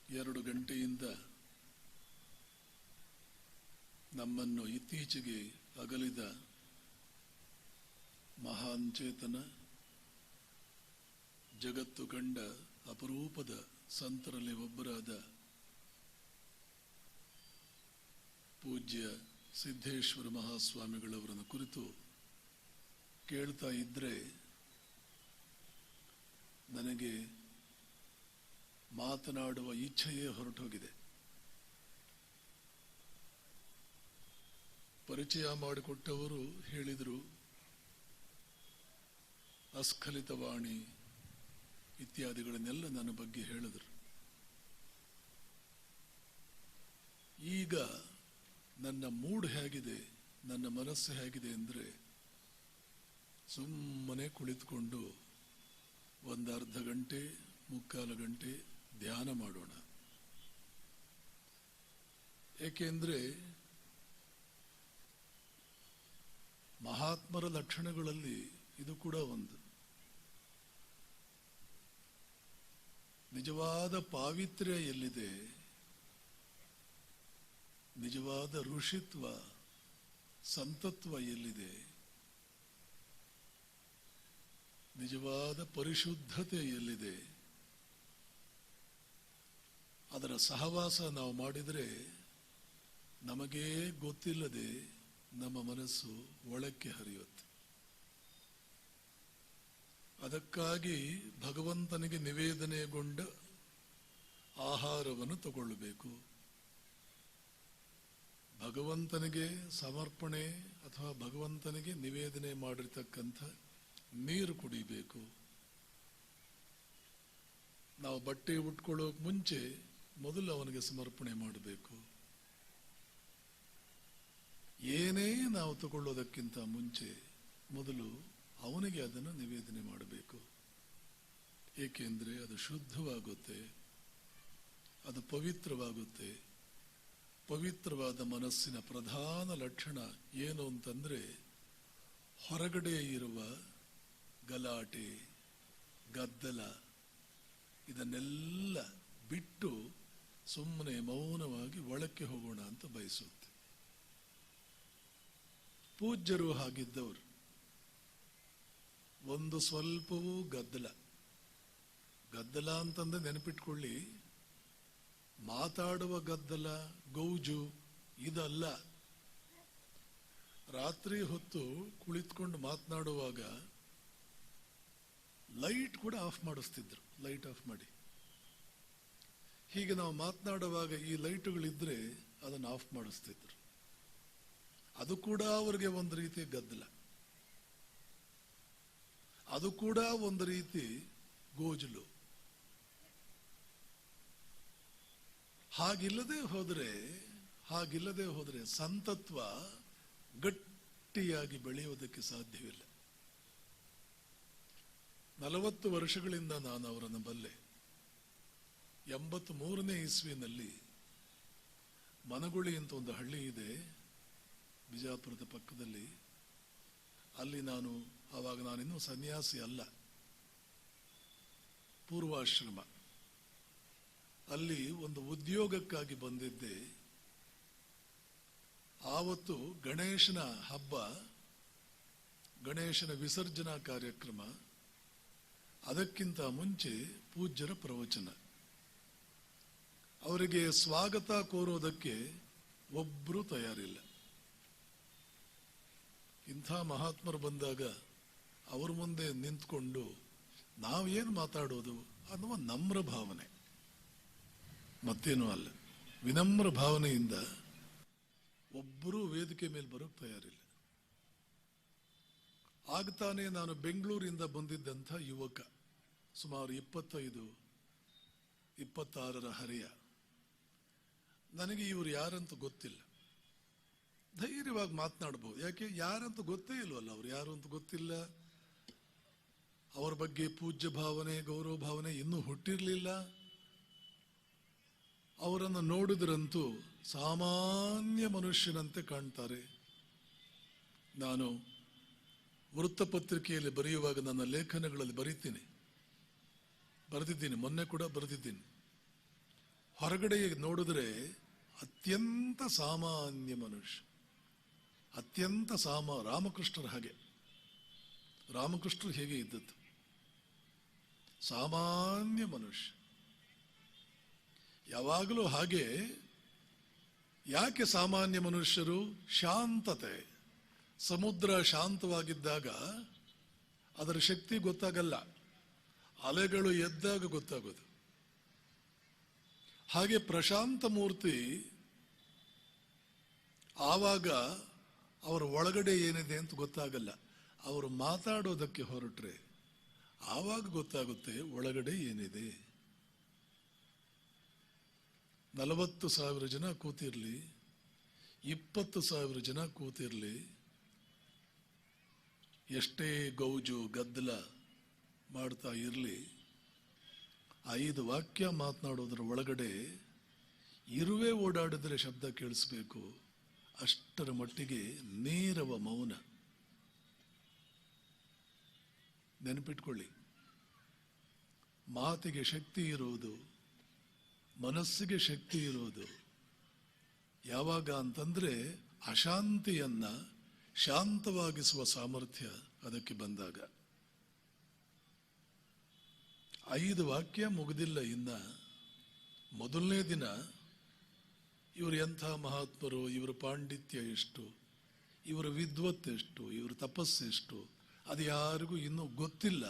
2 ಗಂಟೆಯಿಂದ ನಮ್ಮನ್ನು ಇತ್ತೀಚೆಗೆ ಅಗಲಿದ ಮಹಾನ್ ಚೇತನ, ಜಗತ್ತು ಕಂಡ ಅಪರೂಪದ ಸಂತರಲ್ಲಿ ಒಬ್ಬರಾದ ಪೂಜ್ಯ ಸಿದ್ದೇಶ್ವರ ಮಹಾಸ್ವಾಮಿಗಳವರನ್ನು ಕುರಿತು ಕೇಳ್ತಾ ಇದ್ರೆ ನನಗೆ ಮಾತನಾಡುವ ಇಚ್ಛೆಯೇ ಹೊರಟೋಗಿದೆ. ಪರಿಚಯ ಮಾಡಿಕೊಟ್ಟವರು ಹೇಳಿದರು, ಅಸ್ಖಲಿತವಾಣಿ ಇತ್ಯಾದಿಗಳನ್ನೆಲ್ಲ ನನ್ನ ಬಗ್ಗೆ ಹೇಳಿದರು. ಈಗ ನನ್ನ ಮೂಡ್ ಹೇಗಿದೆ, ನನ್ನ ಮನಸ್ಸು ಹೇಗಿದೆ ಅಂದರೆ, ಸುಮ್ಮನೆ ಕುಳಿತುಕೊಂಡು ಒಂದು ಅರ್ಧ ಗಂಟೆ 3/4 ಗಂಟೆ ಧ್ಯಾನ ಮಾಡೋಣ. ಏಕೆಂದರೆ ಮಹಾತ್ಮರ ಲಕ್ಷಣಗಳಲ್ಲಿ ಇದು ಕೂಡ ಒಂದು. ನಿಜವಾದ ಪಾವಿತ್ರ್ಯ ಎಲ್ಲಿದೆ, ನಿಜವಾದ ಋಷಿತ್ವ, ಸಂತತ್ವ ಎಲ್ಲಿದೆ, ನಿಜವಾದ ಪರಿಶುದ್ಧತೆ ಎಲ್ಲಿದೆ, ಅದರ ಸಹವಾಸ ನಾವು ಮಾಡಿದರೆ ನಮಗೇ ಗೊತ್ತಿಲ್ಲದೆ ನಮ್ಮ ಮನಸ್ಸು ಒಳಕ್ಕೆ ಹರಿಯುತ್ತೆ. ಅದಕ್ಕಾಗಿ ಭಗವಂತನಿಗೆ ನಿವೇದನೆಗೊಂಡ ಆಹಾರವನ್ನು ತಗೊಳ್ಳಬೇಕು, ಭಗವಂತನಿಗೆ ಸಮರ್ಪಣೆ ಅಥವಾ ಭಗವಂತನಿಗೆ ನಿವೇದನೆ ಮಾಡಿರ್ತಕ್ಕಂಥ ನೀರು ಕುಡಿಬೇಕು. ನಾವು ಬಟ್ಟೆ ಉಟ್ಕೊಳ್ಳೋಕೆ ಮುಂಚೆ ಮೊದಲು ಅವನಿಗೆ ಸಮರ್ಪಣೆ ಮಾಡಬೇಕು. ಏನೇ ನಾವು ತಗೊಳ್ಳೋದಕ್ಕಿಂತ ಮುಂಚೆ ಮೊದಲು ಅವನಿಗೆ ಅದನ್ನು ನಿವೇದನೆ ಮಾಡಬೇಕು. ಏಕೆಂದರೆ ಅದು ಶುದ್ಧವಾಗುತ್ತೆ, ಅದು ಪವಿತ್ರವಾಗುತ್ತೆ. ಪವಿತ್ರವಾದ ಮನಸ್ಸಿನ ಪ್ರಧಾನ ಲಕ್ಷಣ ಏನು ಅಂತಂದ್ರೆ, ಹೊರಗಡೆ ಇರುವ ಗಲಾಟೆ, ಗದ್ದಲ ಇದನ್ನೆಲ್ಲ ಬಿಟ್ಟು ಸುಮ್ಮನೆ ಮೌನವಾಗಿ ಒಳಕ್ಕೆ ಹೋಗೋಣ ಅಂತ ಬಯಸುತ್ತೆ. ಪೂಜ್ಯರು ಹಾಗಿದ್ದವರು. ಒಂದು ಸ್ವಲ್ಪವೂ ಗದ್ದಲ ಅಂತಂದ್ರೆ ನೆನಪಿಟ್ಕೊಳ್ಳಿ, ಮಾತಾಡುವ ಗದ್ದಲ, ಗೌಜು ಇದಲ್ಲ. ರಾತ್ರಿ ಹೊತ್ತು ಕುಳಿತುಕೊಂಡು ಮಾತನಾಡುವಾಗ ಲೈಟ್ ಕೂಡ ಆಫ್ ಮಾಡಿಸ್ತಿದ್ರು. ಲೈಟ್ ಆಫ್ ಮಾಡಿ. ಹೀಗೆ ನಾವು ಮಾತನಾಡುವಾಗ ಈ ಲೈಟುಗಳಿದ್ರೆ ಅದನ್ನು ಆಫ್ ಮಾಡಿಸ್ತಿದ್ರು. ಅದು ಕೂಡ ಅವರಿಗೆ ಒಂದು ರೀತಿ ಗದ್ದಲ, ಅದು ಕೂಡ ಒಂದು ರೀತಿ ಗೋಜಲು. ಹಾಗಿಲ್ಲದೆ ಹೋದರೆ ಸಂತತ್ವ ಗಟ್ಟಿಯಾಗಿ ಬೆಳೆಯುವುದಕ್ಕೆ ಸಾಧ್ಯವಿಲ್ಲ. 40 ವರ್ಷಗಳಿಂದ ನಾನು ಅವರನ್ನು ಬಲ್ಲೆ. 83ನೇ ಇಸ್ವಿನಲ್ಲಿ ಮನಗುಳಿ ಅಂತ ಒಂದು ಹಳ್ಳಿ ಇದೆ ಬಿಜಾಪುರದ ಪಕ್ಕದಲ್ಲಿ. ಅಲ್ಲಿ ಆವಾಗ ನಾನಿನ್ನೂ ಸನ್ಯಾಸಿ ಅಲ್ಲ, ಪೂರ್ವಾಶ್ರಮ. ಅಲ್ಲಿ ಒಂದು ಉದ್ಯೋಗಕ್ಕಾಗಿ ಬಂದಿದ್ದೆ. ಆವತ್ತು ಗಣೇಶನ ಹಬ್ಬ, ಗಣೇಶನ ವಿಸರ್ಜನಾ ಕಾರ್ಯಕ್ರಮ. ಅದಕ್ಕಿಂತ ಮುಂಚೆ ಪೂಜ್ಯರ ಪ್ರವಚನ. ಅವರಿಗೆ ಸ್ವಾಗತ ಕೋರೋದಕ್ಕೆ ಒಬ್ಬರೂ ತಯಾರಿಲ್ಲ. ಇಂಥ ಮಹಾತ್ಮರು ಬಂದಾಗ ಅವ್ರ ಮುಂದೆ ನಿಂತ್ಕೊಂಡು ನಾವೇನು ಮಾತಾಡೋದು ಅನ್ನುವ ನಮ್ರ ಭಾವನೆ, ಮತ್ತೇನೂ ಅಲ್ಲ. ವಿನಮ್ರ ಭಾವನೆಯಿಂದ ಒಬ್ಬರೂ ವೇದಿಕೆ ಮೇಲೆ ಬರೋಕೆ ತಯಾರಿಲ್ಲ. ಆಗ್ತಾನೆ ನಾನು ಬೆಂಗಳೂರಿಂದ ಬಂದಿದ್ದಂಥ ಯುವಕ, ಸುಮಾರು 25-26ರ ಹರೆಯ. ನನಗೆ ಇವರು ಯಾರಂತೂ ಗೊತ್ತಿಲ್ಲ. ಧೈರ್ಯವಾಗಿ ಮಾತನಾಡಬಹುದು. ಯಾಕೆ, ಯಾರಂತೂ ಗೊತ್ತೇ ಇಲ್ವಲ್ಲ, ಅವ್ರು ಯಾರು ಅಂತ ಗೊತ್ತಿಲ್ಲ. ಅವ್ರ ಬಗ್ಗೆ ಪೂಜ್ಯ ಭಾವನೆ, ಗೌರವ ಭಾವನೆ ಇನ್ನೂ ಹುಟ್ಟಿರ್ಲಿಲ್ಲ. ಅವರನ್ನು ನೋಡಿದ್ರಂತೂ ಸಾಮಾನ್ಯ ಮನುಷ್ಯನಂತೆ ಕಾಣ್ತಾರೆ. ನಾನು ವೃತ್ತಪತ್ರಿಕೆಯಲ್ಲಿ ಬರೆಯುವಾಗ ನನ್ನ ಲೇಖನಗಳಲ್ಲಿ ಬರೆದಿದ್ದೀನಿ, ಮೊನ್ನೆ ಕೂಡ ಬರೆದಿದ್ದೀನಿ. ಹೊರಗಡೆ ನೋಡಿದ್ರೆ ಅತ್ಯಂತ ಸಾಮಾನ್ಯ ಮನುಷ್ಯ, ಅತ್ಯಂತ ರಾಮಕೃಷ್ಣರ ಹಾಗೆ. ರಾಮಕೃಷ್ಣರು ಹೇಗೆ ಇದ್ದದ್ದು, ಸಾಮಾನ್ಯ ಮನುಷ್ಯ, ಯಾವಾಗಲೂ ಹಾಗೆ. ಯಾಕೆ ಸಾಮಾನ್ಯ ಮನುಷ್ಯರು? ಶಾಂತತೆ. ಸಮುದ್ರ ಶಾಂತವಾಗಿದ್ದಾಗ ಅದರ ಶಕ್ತಿ ಗೊತ್ತಾಗಲ್ಲ, ಅಲೆಗಳು ಎದ್ದಾಗ ಗೊತ್ತಾಗೋದು. ಹಾಗೆ ಪ್ರಶಾಂತ ಮೂರ್ತಿ ಆವಾಗ ಅವರ ಒಳಗಡೆ ಏನಿದೆ ಅಂತ ಗೊತ್ತಾಗಲ್ಲ. ಅವರು ಮಾತಾಡೋದಕ್ಕೆ ಹೊರಟ್ರೆ ಆವಾಗ ಗೊತ್ತಾಗುತ್ತೆ ಒಳಗಡೆ ಏನಿದೆ. 40,000 ಜನ ಕೂತಿರ್ಲಿ, 20,000 ಜನ ಕೂತಿರ್ಲಿ, ಎಷ್ಟೇ ಗೌಜು ಗದ್ದಲ ಮಾಡ್ತಾ ಇರಲಿ, 5 ವಾಕ್ಯ ಮಾತನಾಡೋದ್ರ ಒಳಗಡೆ ಇರುವೆ ಓಡಾಡಿದ್ರೆ ಶಬ್ದ ಕೇಳಿಸ್ಬೇಕು. ಅಷ್ಟರ ಮಟ್ಟಿಗೆ ನೇರವ ಮೌನ. ನೆನಪಿಟ್ಕೊಳ್ಳಿ, ಮಾತಿಗೆ ಶಕ್ತಿ ಇರುವುದು, ಮನಸ್ಸಿಗೆ ಶಕ್ತಿ ಇರುವುದು ಯಾವಾಗ ಅಂತಂದ್ರೆ ಅಶಾಂತಿಯನ್ನ ಶಾಂತವಾಗಿಸುವ ಸಾಮರ್ಥ್ಯ ಅದಕ್ಕೆ ಬಂದಾಗ. 5 ವಾಕ್ಯ ಮುಗಿದಿಲ್ಲ ಇನ್ನ. ಮೊದಲನೇ ದಿನ ಇವರು ಎಂಥ ಮಹಾತ್ಮರು, ಇವರ ಪಾಂಡಿತ್ಯ ಎಷ್ಟು, ಇವರ ವಿದ್ವತ್ ಎಷ್ಟು, ಇವರ ತಪಸ್ಸೆಷ್ಟು, ಅದು ಯಾರಿಗೂ ಇನ್ನೂ ಗೊತ್ತಿಲ್ಲ.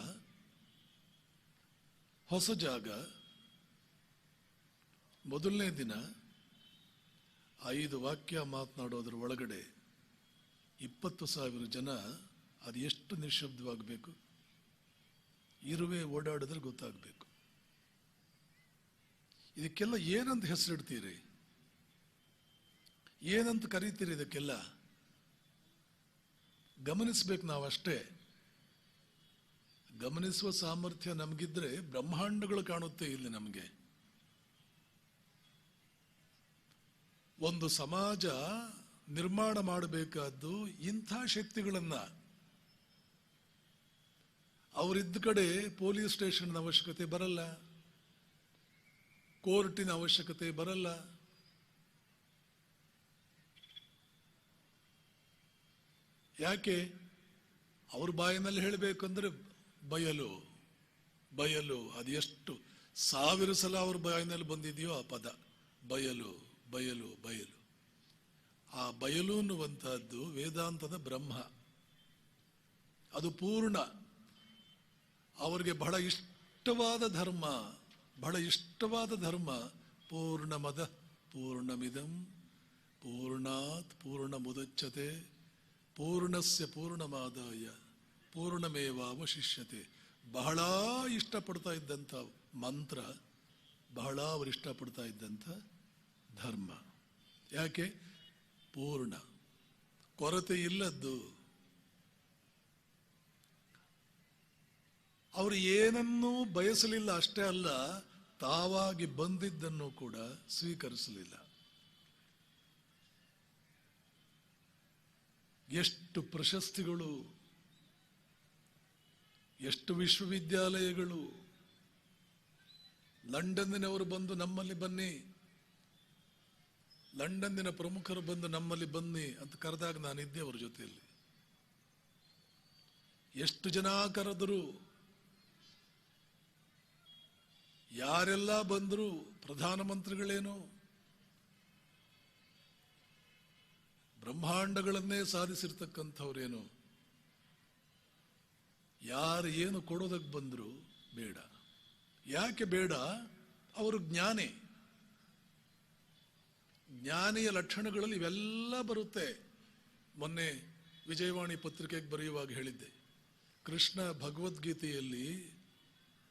ಹೊಸ ಜಾಗ, ಮೊದಲನೇ ದಿನ 5 ವಾಕ್ಯ ಮಾತನಾಡೋದ್ರ ಒಳಗಡೆ 20,000 ಜನ. ಅದು ಎಷ್ಟು ನಿಶ್ಶಬ್ದವಾಗಬೇಕು, ಇರುವೆ ಓಡಾಡಿದ್ರೆ ಗೊತ್ತಾಗಬೇಕು. ಇದಕ್ಕೆಲ್ಲ ಏನಂತ ಹೆಸರಿಡ್ತೀರಿ, ಏನಂತ ಕರೀತೀರಿ? ಇದಕ್ಕೆಲ್ಲ ಗಮನಿಸ್ಬೇಕು ನಾವಷ್ಟೇ. ಗಮನಿಸುವ ಸಾಮರ್ಥ್ಯ ನಮಗಿದ್ರೆ ಬ್ರಹ್ಮಾಂಡಗಳು ಕಾಣುತ್ತೆ ಇಲ್ಲಿ ನಮಗೆ. ಒಂದು ಸಮಾಜ ನಿರ್ಮಾಣ ಮಾಡಬೇಕಾದ್ದು ಇಂಥ ಶಕ್ತಿಗಳನ್ನ. ಅವರಿದ್ದ ಕಡೆ ಪೊಲೀಸ್ ಸ್ಟೇಷನ್ ಅವಶ್ಯಕತೆ ಬರಲ್ಲ, ಕೋರ್ಟಿನ ಅವಶ್ಯಕತೆ ಬರಲ್ಲ. ಯಾಕೆ? ಅವ್ರ ಬಾಯಿನಲ್ಲಿ ಹೇಳಬೇಕಂದ್ರೆ ಬಯಲು ಬಯಲು. ಅದು ಎಷ್ಟು 1000 ಸಲ ಅವ್ರ ಬಾಯಿನಲ್ಲಿ ಬಂದಿದೆಯೋ ಆ ಪದ, ಬಯಲು ಬಯಲು ಬಯಲು. ಆ ಬಯಲು ಅನ್ನುವಂತಹದ್ದು ವೇದಾಂತದ ಬ್ರಹ್ಮ. ಅದು ಪೂರ್ಣ. ಅವರಿಗೆ ಬಹಳ ಇಷ್ಟವಾದ ಧರ್ಮ, ಬಹಳ ಇಷ್ಟವಾದ ಧರ್ಮ. ಪೂರ್ಣಮದ ಪೂರ್ಣಮಿದಂ ಪೂರ್ಣಾತ್ ಪೂರ್ಣಮುದಚ್ಯತೆ ಪೂರ್ಣಸ್ಯ ಪೂರ್ಣಮಾದಾಯ ಪೂರ್ಣಮೇವಾವಶಿಷ್ಯತೆ. ಬಹಳ ಇಷ್ಟಪಡ್ತಾ ಇದ್ದಂಥ ಮಂತ್ರ, ಬಹಳ ಅವರು ಇಷ್ಟಪಡ್ತಾ ಇದ್ದಂಥ ಧರ್ಮ. ಯಾಕೆ? ಪೂರ್ಣ, ಕೊರತೆ ಇಲ್ಲದ್ದು. ಅವರು ಏನನ್ನೂ ಬಯಸಲಿಲ್ಲ. ಅಷ್ಟೇ ಅಲ್ಲ, ತಾವಾಗಿ ಬಂದಿದ್ದನ್ನು ಕೂಡ ಸ್ವೀಕರಿಸಲಿಲ್ಲ. ಎಷ್ಟು ಪ್ರಶಸ್ತಿಗಳು, ಎಷ್ಟು ವಿಶ್ವವಿದ್ಯಾಲಯಗಳು. ಲಂಡನ್ನಿನವರು ಬಂದು ನಮ್ಮಲ್ಲಿ ಬನ್ನಿ, ಲಂಡನ್ನಿನ ಪ್ರಮುಖರು ಬಂದು ನಮ್ಮಲ್ಲಿ ಬನ್ನಿ ಅಂತ ಕರೆದಾಗ ನಾನಿದ್ದೆ ಅವರ ಜೊತೆಯಲ್ಲಿ. ಎಷ್ಟು ಜನ ಕರೆದರು, ಯಾರೆಲ್ಲ ಬಂದರು. ಪ್ರಧಾನಮಂತ್ರಿಗಳೇನು, ಬ್ರಹ್ಮಾಂಡಗಳನ್ನೇ ಸಾಧಿಸಿರ್ತಕ್ಕಂಥವ್ರೇನು, ಯಾರು ಏನು ಕೊಡೋದಕ್ಕೆ ಬಂದ್ರು ಬೇಡ. ಯಾಕೆ ಬೇಡ? ಅವರು ಜ್ಞಾನಿ. ಜ್ಞಾನಿಯ ಲಕ್ಷಣಗಳಲ್ಲಿ ಇವೆಲ್ಲ ಬರುತ್ತೆ. ಮೊನ್ನೆ ವಿಜಯವಾಣಿ ಪತ್ರಿಕೆಗೆ ಬರೆಯುವಾಗ ಹೇಳಿದ್ದೆ, ಕೃಷ್ಣ ಭಗವದ್ಗೀತೆಯಲ್ಲಿ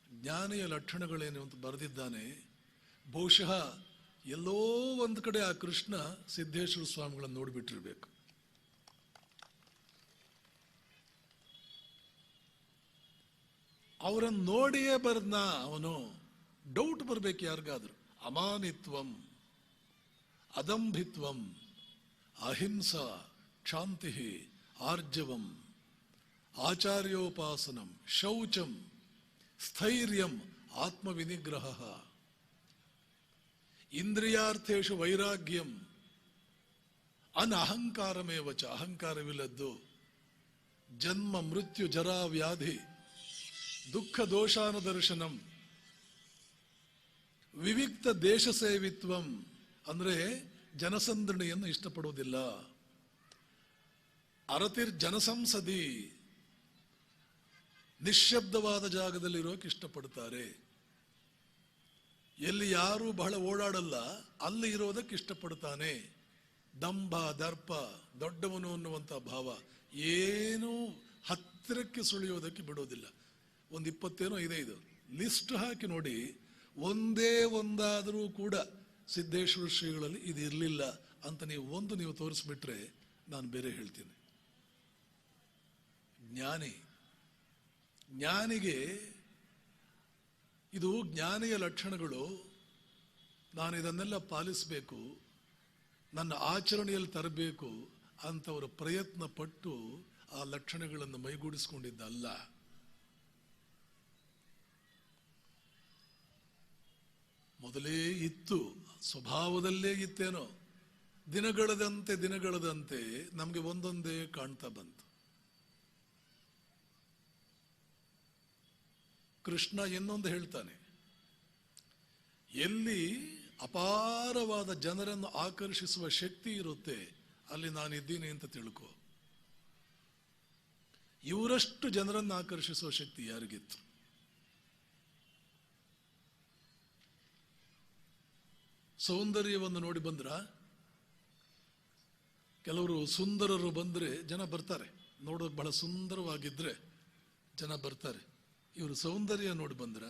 ಜ್ಞಾನಿಯ ಲಕ್ಷಣಗಳೇನು ಅಂತ ಬರೆದಿದ್ದಾನೆ. ಬಹುಶಃ ಎಲ್ಲೋ ಒಂದು ಕಡೆ ಆ ಕೃಷ್ಣ ಸಿದ್ದೇಶ್ವರ ಸ್ವಾಮಿಗಳನ್ನು ನೋಡಿಬಿಟ್ಟಿರ್ಬೇಕು. ಅವರನ್ನು ನೋಡಿಯೇ ಬರ್ದ್ನ ಅವನು. ಡೌಟ್ ಬರ್ಬೇಕು ಯಾರಿಗಾದ್ರು. ಅಮಾನಿತ್ವಂ, ಅದಂಭಿತ್ವಂ, ಅಹಿಂಸಾ, ಕ್ಷಾಂತಿ, ಆರ್ಜವಂ, ಆಚಾರ್ಯೋಪಾಸನಂ, ಶೌಚಂ, ಸ್ಥೈರ್ಯಂ, ಆತ್ಮವಿನಿಗ್ರಹ. ಇಂದ್ರಿಯಾರ್ಥೇಶು ವೈರಾಗ್ಯಂ, ಅನಹಂಕಾರಮೇವಚ, ಅಹಂಕಾರವಿಲ್ಲದ್ದು. ಜನ್ಮ ಮೃತ್ಯು ಜರಾ ವ್ಯಾಧಿ ದುಃಖ ದೋಷಾನುದರ್ಶನಂ, ವಿವಿಕ್ತ ದೇಶ ಸೇವಿತ್ವಂ, ಅಂದ್ರೆ ಜನಸಂದಣಿಯನ್ನು ಇಷ್ಟಪಡುವುದಿಲ್ಲ. ಅರತಿರ್ ಜನಸಂಸದಿ, ನಿಶ್ಶಬ್ದವಾದ ಜಾಗದಲ್ಲಿರೋಕೆ ಇಷ್ಟಪಡ್ತಾರೆ. ಎಲ್ಲಿ ಯಾರು ಬಹಳ ಓಡಾಡಲ್ಲ ಅಲ್ಲಿ ಇರೋದಕ್ಕೆ ಇಷ್ಟಪಡ್ತಾನೆ. ದಂಭ ದರ್ಪ, ದೊಡ್ಡವನು ಅನ್ನುವಂಥ ಭಾವ ಏನೂ ಹತ್ತಿರಕ್ಕೆ ಸುಳಿಯೋದಕ್ಕೆ ಬಿಡೋದಿಲ್ಲ. ಒಂದು 20 ಇದೆ. ಇದು ಲಿಸ್ಟ್ ಹಾಕಿ ನೋಡಿ, ಒಂದೇ ಒಂದಾದರೂ ಕೂಡ ಸಿದ್ದೇಶ್ವರ ಶ್ರೀಗಳಲ್ಲಿ ಇದು ಇರಲಿಲ್ಲ ಅಂತ ನೀವು ತೋರಿಸ್ಬಿಟ್ರೆ ನಾನು ಬೇರೆ ಹೇಳ್ತೀನಿ. ಜ್ಞಾನಿಗೆ ಇದು ಜ್ಞಾನಿಯ ಲಕ್ಷಣಗಳು. ನಾನು ಇದನ್ನೆಲ್ಲ ಪಾಲಿಸಬೇಕು, ನನ್ನ ಆಚರಣೆಯಲ್ಲಿ ತರಬೇಕು ಅಂತವರು ಪ್ರಯತ್ನ ಪಟ್ಟು ಆ ಲಕ್ಷಣಗಳನ್ನು ಮೈಗೂಡಿಸಿಕೊಂಡಿದ್ದಲ್ಲ. ಮೊದಲೇ ಇತ್ತು, ಸ್ವಭಾವದಲ್ಲೇ ಇತ್ತೇನೋ. ದಿನಗಳದಂತೆ ನಮಗೆ ಒಂದೊಂದೇ ಕಾಣ್ತಾ ಬಂತು. ಕೃಷ್ಣ ಇನ್ನೊಂದು ಹೇಳ್ತಾನೆ, ಎಲ್ಲಿ ಅಪಾರವಾದ ಜನರನ್ನು ಆಕರ್ಷಿಸುವ ಶಕ್ತಿ ಇರುತ್ತೆ ಅಲ್ಲಿ ನಾನಿದ್ದೀನಿ ಅಂತ ತಿಳ್ಕೊ. ಇವರಷ್ಟು ಜನರನ್ನು ಆಕರ್ಷಿಸುವ ಶಕ್ತಿ ಯಾರಿಗಿತ್ತು? ಸೌಂದರ್ಯವನ್ನು ನೋಡಿ ಬಂದ್ರ? ಕೆಲವರು ಸುಂದರರು ಬಂದ್ರೆ ಜನ ಬರ್ತಾರೆ, ನೋಡೋಕೆ ಬಹಳ ಸುಂದರವಾಗಿದ್ರೆ ಜನ ಬರ್ತಾರೆ. ಇವರು ಸೌಂದರ್ಯ ನೋಡಿ ಬಂದ್ರ?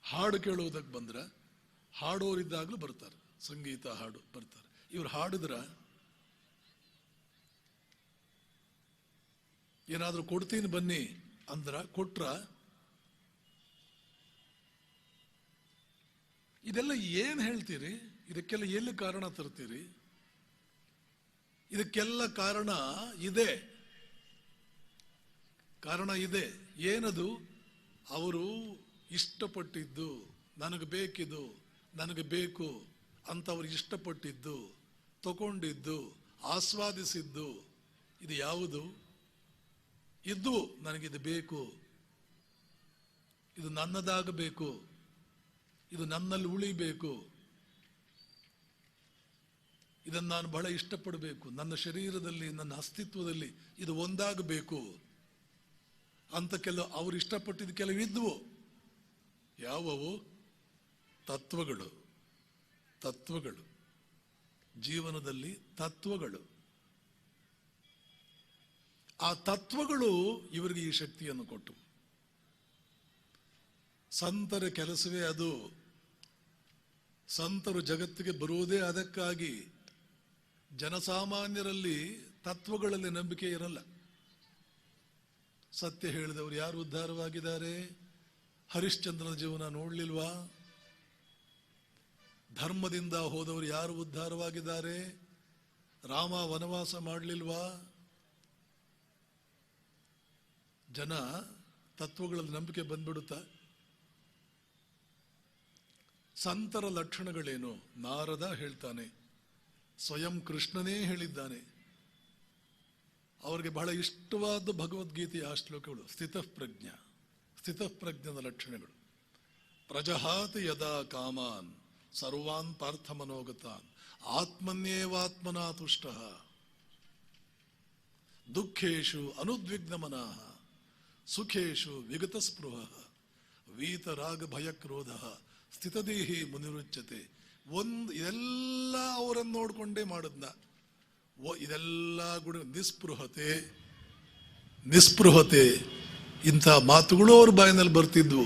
ಹಾಡು ಕೇಳುವುದಕ್ಕೆ ಬಂದ್ರ? ಹಾಡೋರಿದ್ದಾಗಲೂ ಬರ್ತಾರೆ, ಸಂಗೀತ ಹಾಡು ಬರ್ತಾರೆ. ಇವ್ರು ಹಾಡಿದ್ರ? ಏನಾದ್ರೂ ಕೊಡ್ತೀನಿ ಬನ್ನಿ ಅಂದ್ರ? ಕೊಟ್ರ? ಇದೆಲ್ಲ ಏನ್ ಹೇಳ್ತೀರಿ? ಇದಕ್ಕೆಲ್ಲ ಎಲ್ಲಿ ಕಾರಣ ತರ್ತೀರಿ? ಇದಕ್ಕೆಲ್ಲ ಕಾರಣ ಇದೆ. ಏನದು? ಅವರು ಇಷ್ಟಪಟ್ಟಿದ್ದು, ನನಗೆ ಬೇಕಿದು, ನನಗೆ ಬೇಕು ಅಂತ ಅವ್ರು ಇಷ್ಟಪಟ್ಟಿದ್ದು, ತಗೊಂಡಿದ್ದು, ಆಸ್ವಾದಿಸಿದ್ದು, ಇದು ಯಾವುದು? ಇದ್ದು ನನಗಿದು ಬೇಕು, ಇದು ನನ್ನದಾಗಬೇಕು, ಇದು ನನ್ನಲ್ಲಿ ಉಳಿಬೇಕು, ಇದನ್ನು ನಾನು ಬಹಳ ಇಷ್ಟಪಡಬೇಕು, ನನ್ನ ಶರೀರದಲ್ಲಿ, ನನ್ನ ಅಸ್ತಿತ್ವದಲ್ಲಿ ಇದು ಒಂದಾಗಬೇಕು ಅಂತ ಅವ್ರು ಇಷ್ಟಪಟ್ಟಿದ್ದು ಕೆಲವಿದ್ವು. ಯಾವುವು? ತತ್ವಗಳು. ಜೀವನದಲ್ಲಿ ತತ್ವಗಳು. ಆ ತತ್ವಗಳು ಇವರಿಗೆ ಈ ಶಕ್ತಿಯನ್ನು ಕೊಟ್ಟು. ಸಂತರ ಕೆಲಸವೇ ಅದು. ಸಂತರು ಜಗತ್ತಿಗೆ ಬರುವುದೇ ಅದಕ್ಕಾಗಿ. ಜನಸಾಮಾನ್ಯರಲ್ಲಿ ತತ್ವಗಳಲ್ಲಿ ನಂಬಿಕೆ ಇರಲ್ಲ. ಸತ್ಯ ಹೇಳಿದವರು ಯಾರು ಉದ್ಧಾರವಾಗಿದ್ದಾರೆ? ಹರಿಶ್ಚಂದ್ರನ ಜೀವನ ನೋಡ್ಲಿಲ್ವಾ? ಧರ್ಮದಿಂದ ಹೋದವರು ಯಾರು ಉದ್ಧಾರವಾಗಿದ್ದಾರೆ? ರಾಮ ವನವಾಸ ಮಾಡಲಿಲ್ವಾ? ಜನ ತತ್ವಗಳಲ್ಲಿ ನಂಬಿಕೆ ಬಂದ್ಬಿಡುತ್ತಾ? ಸಂತರ ಲಕ್ಷಣಗಳೇನು? ನಾರದ ಹೇಳ್ತಾನೆ, ಸ್ವಯಂ ಕೃಷ್ಣನೇ ಹೇಳಿದ್ದಾನೆ. ಅವರಿಗೆ ಬಹಳ ಇಷ್ಟವಾದ ಭಗವದ್ಗೀತೆಯ ಆ ಶ್ಲೋಕಗಳು. ಸ್ಥಿತಪ್ರಜ್ಞದ ಲಕ್ಷಣಗಳು. ಪ್ರಜಹಾತಿ ಯದಾ ಕಾಮಾನ್ ಸರ್ವಾನ್ ಪಾರ್ಥ ಮನೋಗತಾನ್ ಆತ್ಮನ್ಯೇವಾತ್ಮನಾ ತುಷ್ಟಃ ದುಃಖೇಶು ಅನುದ್ವಿಗ್ನ ಮನಃ ಸುಖೇಶು ವಿಗತ ಸ್ಪೃಹಃ ವೀತರಾಗ ಭಯಕ್ರೋಧ ಸ್ಥಿತದೇಹಿ ಮುನಿರುಚ್ಯತೆ. ಇದೆಲ್ಲ ಅವರನ್ನು ನೋಡ್ಕೊಂಡೇ ಮಾಡದ್ನ. ಇದೆಲ್ಲ ಗುಣ ನಿಸ್ಪೃಹತೆ ಇಂಥ ಮಾತುಗಳು ಅವ್ರ ಬಾಯಿನಲ್ಲಿ ಬರ್ತಿದ್ವು.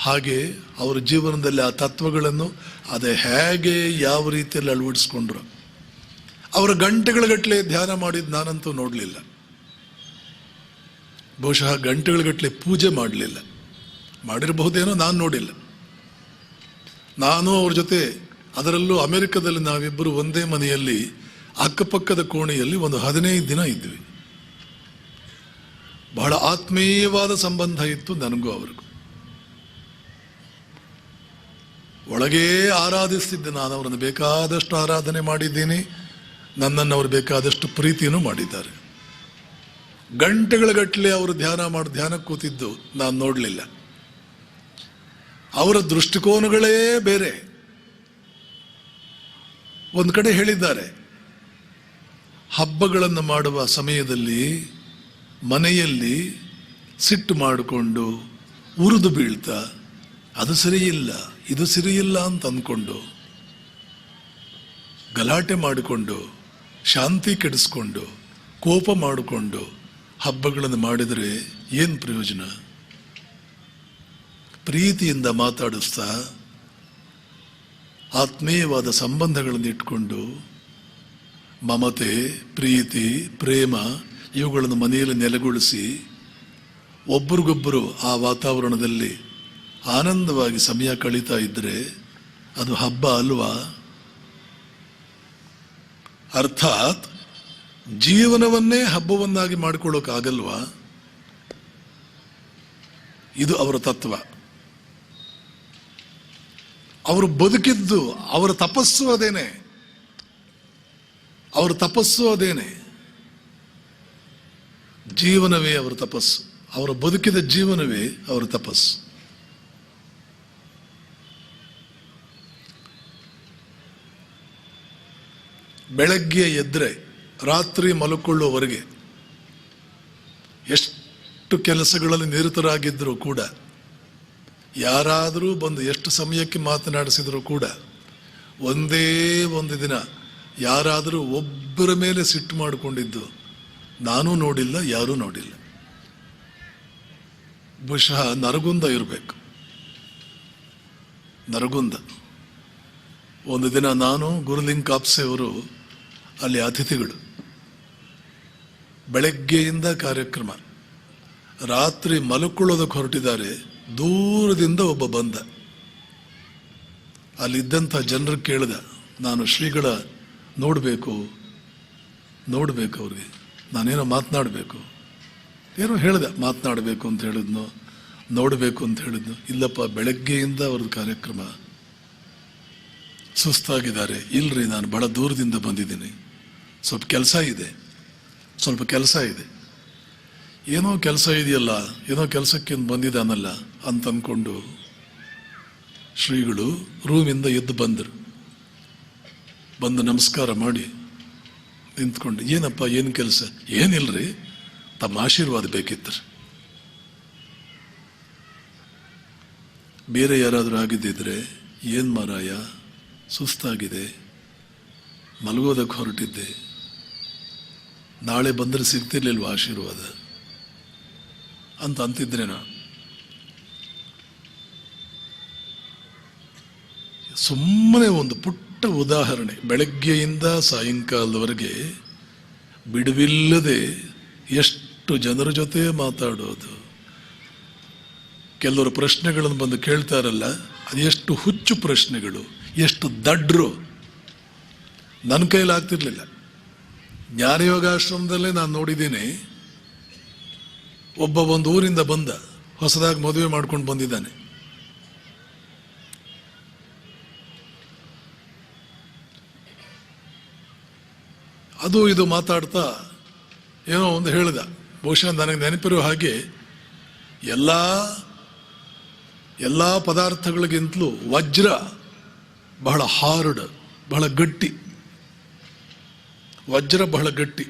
ಹಾಗೆ ಅವರ ಜೀವನದಲ್ಲಿ ಆ ತತ್ವಗಳನ್ನು ಅದೇ ಹೇಗೆ ಯಾವ ರೀತಿಯಲ್ಲಿ ಅಳವಡಿಸ್ಕೊಂಡ್ರು. ಅವರ ಗಂಟೆಗಳಗಟ್ಟಲೆ ಧ್ಯಾನ ಮಾಡಿದ್ದು ನಾನಂತೂ ನೋಡಲಿಲ್ಲ. ಬಹುಶಃ ಗಂಟೆಗಳಗಟ್ಟಲೆ ಪೂಜೆ ಮಾಡಲಿಲ್ಲ. ಮಾಡಿರಬಹುದೇನೋ, ನಾನು ನೋಡಿಲ್ಲ. ನಾನು ಅವ್ರ ಜೊತೆ, ಅದರಲ್ಲೂ ಅಮೆರಿಕದಲ್ಲಿ ನಾವಿಬ್ಬರು ಒಂದೇ ಮನೆಯಲ್ಲಿ ಅಕ್ಕಪಕ್ಕದ ಕೋಣೆಯಲ್ಲಿ ಒಂದು 15 ದಿನ ಇದ್ವಿ. ಬಹಳ ಆತ್ಮೀಯವಾದ ಸಂಬಂಧ ಇತ್ತು ನನಗೂ ಅವ್ರಿಗೂ. ಒಳಗೇ ಆರಾಧಿಸ್ತಿದ್ದೆ. ನಾನು ಅವರನ್ನು ಬೇಕಾದಷ್ಟು ಆರಾಧನೆ ಮಾಡಿದ್ದೀನಿ, ನನ್ನನ್ನು ಅವರು ಬೇಕಾದಷ್ಟು ಪ್ರೀತಿನೂ ಮಾಡಿದ್ದಾರೆ. ಗಂಟೆಗಳ ಗಟ್ಟಲೆ ಅವರು ಧ್ಯಾನಕ್ಕೆ ಕೂತಿದ್ದು ನಾನು ನೋಡಲಿಲ್ಲ. ಅವರ ದೃಷ್ಟಿಕೋನಗಳೇ ಬೇರೆ. ಒಂದು ಕಡೆ ಹೇಳಿದ್ದಾರೆ, ಹಬ್ಬಗಳನ್ನು ಮಾಡುವ ಸಮಯದಲ್ಲಿ ಮನೆಯಲ್ಲಿ ಸಿಟ್ಟು ಮಾಡಿಕೊಂಡು ಉರಿದು ಬೀಳ್ತಾ ಅದು ಸರಿಯಿಲ್ಲ ಇದು ಸರಿಯಿಲ್ಲ ಅಂತ ಅಂದ್ಕೊಂಡು ಗಲಾಟೆ ಮಾಡಿಕೊಂಡು ಶಾಂತಿ ಕೆಡಿಸ್ಕೊಂಡು ಕೋಪ ಮಾಡಿಕೊಂಡು ಹಬ್ಬಗಳನ್ನು ಮಾಡಿದರೆ ಏನು ಪ್ರಯೋಜನ? ಪ್ರೀತಿಯಿಂದ ಮಾತಾಡಿಸ್ತಾ ಆತ್ಮೀಯವಾದ ಸಂಬಂಧಗಳನ್ನು ಇಟ್ಕೊಂಡು ಮಮತೆ, ಪ್ರೀತಿ, ಪ್ರೇಮ ಇವುಗಳನ್ನು ಮನೆಯಲ್ಲಿ ನೆಲೆಗೊಳಿಸಿ ಒಬ್ಬರಿಗೊಬ್ಬರು ಆ ವಾತಾವರಣದಲ್ಲಿ ಆನಂದವಾಗಿ ಸಮಯ ಕಳೀತಾ ಇದ್ದರೆ ಅದು ಹಬ್ಬ ಅಲ್ವಾ? ಅರ್ಥಾತ್ ಜೀವನವನ್ನೇ ಹಬ್ಬವನ್ನಾಗಿ ಮಾಡಿಕೊಳ್ಳೋಕ್ಕಾಗಲ್ವಾ? ಇದು ಅವರ ತತ್ವ. ಅವರು ಬದುಕಿದ್ದು, ಅವರ ತಪಸ್ಸು ಅದೇನೆ. ಅವರ ತಪಸ್ಸು ಅದೇನೆ. ಜೀವನವೇ ಅವರ ತಪಸ್ಸು. ಅವರ ಬದುಕಿದ ಜೀವನವೇ ಅವರ ತಪಸ್ಸು. ಬೆಳಗ್ಗೆ ಎದ್ರೆ ರಾತ್ರಿ ಮಲಕೊಳ್ಳುವವರೆಗೆ ಎಷ್ಟು ಕೆಲಸಗಳಲ್ಲಿ ನಿರತರಾಗಿದ್ದರೂ ಕೂಡ, ಯಾರಾದರೂ ಬಂದು ಎಷ್ಟು ಸಮಯಕ್ಕೆ ಮಾತನಾಡಿಸಿದರೂ ಕೂಡ, ಒಂದೇ ಒಂದು ದಿನ ಯಾರಾದರೂ ಒಬ್ಬರ ಮೇಲೆ ಸಿಟ್ಟು ಮಾಡಿಕೊಂಡಿದ್ದು ನಾನೂ ನೋಡಿಲ್ಲ, ಯಾರೂ ನೋಡಿಲ್ಲ. ಬಹುಶಃ ನರಗುಂದ ಇರಬೇಕು. ನರಗುಂದ. ಒಂದು ದಿನ ನಾನು, ಗುರುಲಿಂಗ್ ಕಾಪ್ಸೆ ಅವರು ಅಲ್ಲಿ ಅತಿಥಿಗಳು. ಬೆಳಗ್ಗೆಯಿಂದ ಕಾರ್ಯಕ್ರಮ, ರಾತ್ರಿ ಮಲ್ಕೊಳ್ಳೋದಕ್ಕೆ ಹೊರಟಿದ್ದಾರೆ. ದೂರದಿಂದ ಒಬ್ಬ ಬಂದ. ಅಲ್ಲಿದ್ದಂಥ ಜನರು ಕೇಳಿದ, ನಾನು ಶ್ರೀಗಳ ನೋಡಬೇಕು ಅವ್ರಿಗೆ, ನಾನೇನೋ ಮಾತನಾಡಬೇಕು, ಏನೋ ಹೇಳಿದೆ, ಮಾತನಾಡಬೇಕು ಅಂತ ಹೇಳಿದ್ನು, ನೋಡಬೇಕು ಅಂತ ಹೇಳಿದ್ನು. ಇಲ್ಲಪ್ಪ, ಬೆಳಗ್ಗೆಯಿಂದ ಅವ್ರದ್ದು ಕಾರ್ಯಕ್ರಮ, ಸುಸ್ತಾಗಿದ್ದಾರೆ. ಇಲ್ರಿ, ನಾನು ಬಹಳ ದೂರದಿಂದ ಬಂದಿದ್ದೀನಿ, ಸ್ವಲ್ಪ ಕೆಲಸ ಇದೆ. ಏನೋ ಕೆಲಸ ಇದೆಯಲ್ಲ, ಏನೋ ಕೆಲಸಕ್ಕೆ ಬಂದಿದ್ದಾನಲ್ಲ ಅಂತ ಅಂದ್ಕೊಂಡು ಶ್ರೀಗಳು ರೂಮಿಂದ ಎದ್ದು ಬಂದರು. ಬಂದು ನಮಸ್ಕಾರ ಮಾಡಿ ನಿಂತ್ಕೊಂಡು, ಏನಪ್ಪ, ಏನು ಕೆಲಸ? ಏನಿಲ್ರಿ, ತಮ್ಮ ಆಶೀರ್ವಾದ ಬೇಕಿತ್ತು. ಬೇರೆ ಯಾರಾದರೂ ಆಗಿದ್ದಿದ್ರೆ, ಏನು ಮಾರಾಯ, ಸುಸ್ತಾಗಿದೆ, ಮಲಗೋದಕ್ಕೆ ಹೊರಟಿದ್ದೆ, ನಾಳೆ ಬಂದರೆ ಸಿಗ್ತಿರ್ಲಿಲ್ವ ಆಶೀರ್ವಾದ ಅಂತ ಅಂತಿದ್ರೆ ನಾನು ಸುಮ್ಮನೆ ಒಂದು ಪುಟ್ಟ ಉದಾಹರಣೆ. ಬೆಳಗ್ಗೆಯಿಂದ ಸಾಯಂಕಾಲದವರೆಗೆ ಬಿಡುವಿಲ್ಲದೆ ಎಷ್ಟು ಜನರ ಜೊತೆ ಮಾತಾಡೋದು. ಕೆಲವರು ಪ್ರಶ್ನೆಗಳನ್ನು ಬಂದು ಕೇಳ್ತಾರಲ್ಲ, ಅದೆಷ್ಟು ಹುಚ್ಚು ಪ್ರಶ್ನೆಗಳು, ಎಷ್ಟು ದಡ್ರು. ನನ್ನ ಕೈಲಾಗ್ತಿರ್ಲಿಲ್ಲ. ಜ್ಞಾನಯೋಗಾಶ್ರಮದಲ್ಲೇ ನಾನು ನೋಡಿದ್ದೀನಿ, ಒಬ್ಬ ಒಂದು ಊರಿಂದ ಬಂದ, ಹೊಸದಾಗಿ ಮದುವೆ ಮಾಡ್ಕೊಂಡು ಬಂದಿದ್ದಾನೆ. ಅದು ಇದು ಮಾತಾಡ್ತಾ ಏನೋ ಒಂದು ಹೇಳಿದ. ಬಹುಶಃ ನನಗೆ ನೆನಪಿರೋ ಹಾಗೆ ಎಲ್ಲ ಪದಾರ್ಥಗಳಿಗಿಂತಲೂ ವಜ್ರ ಬಹಳ ಹಾರ್ಡ್, ಬಹಳ ಗಟ್ಟಿ. ವಜ್ರ ಬಹಳ ಗಟ್ಟಿ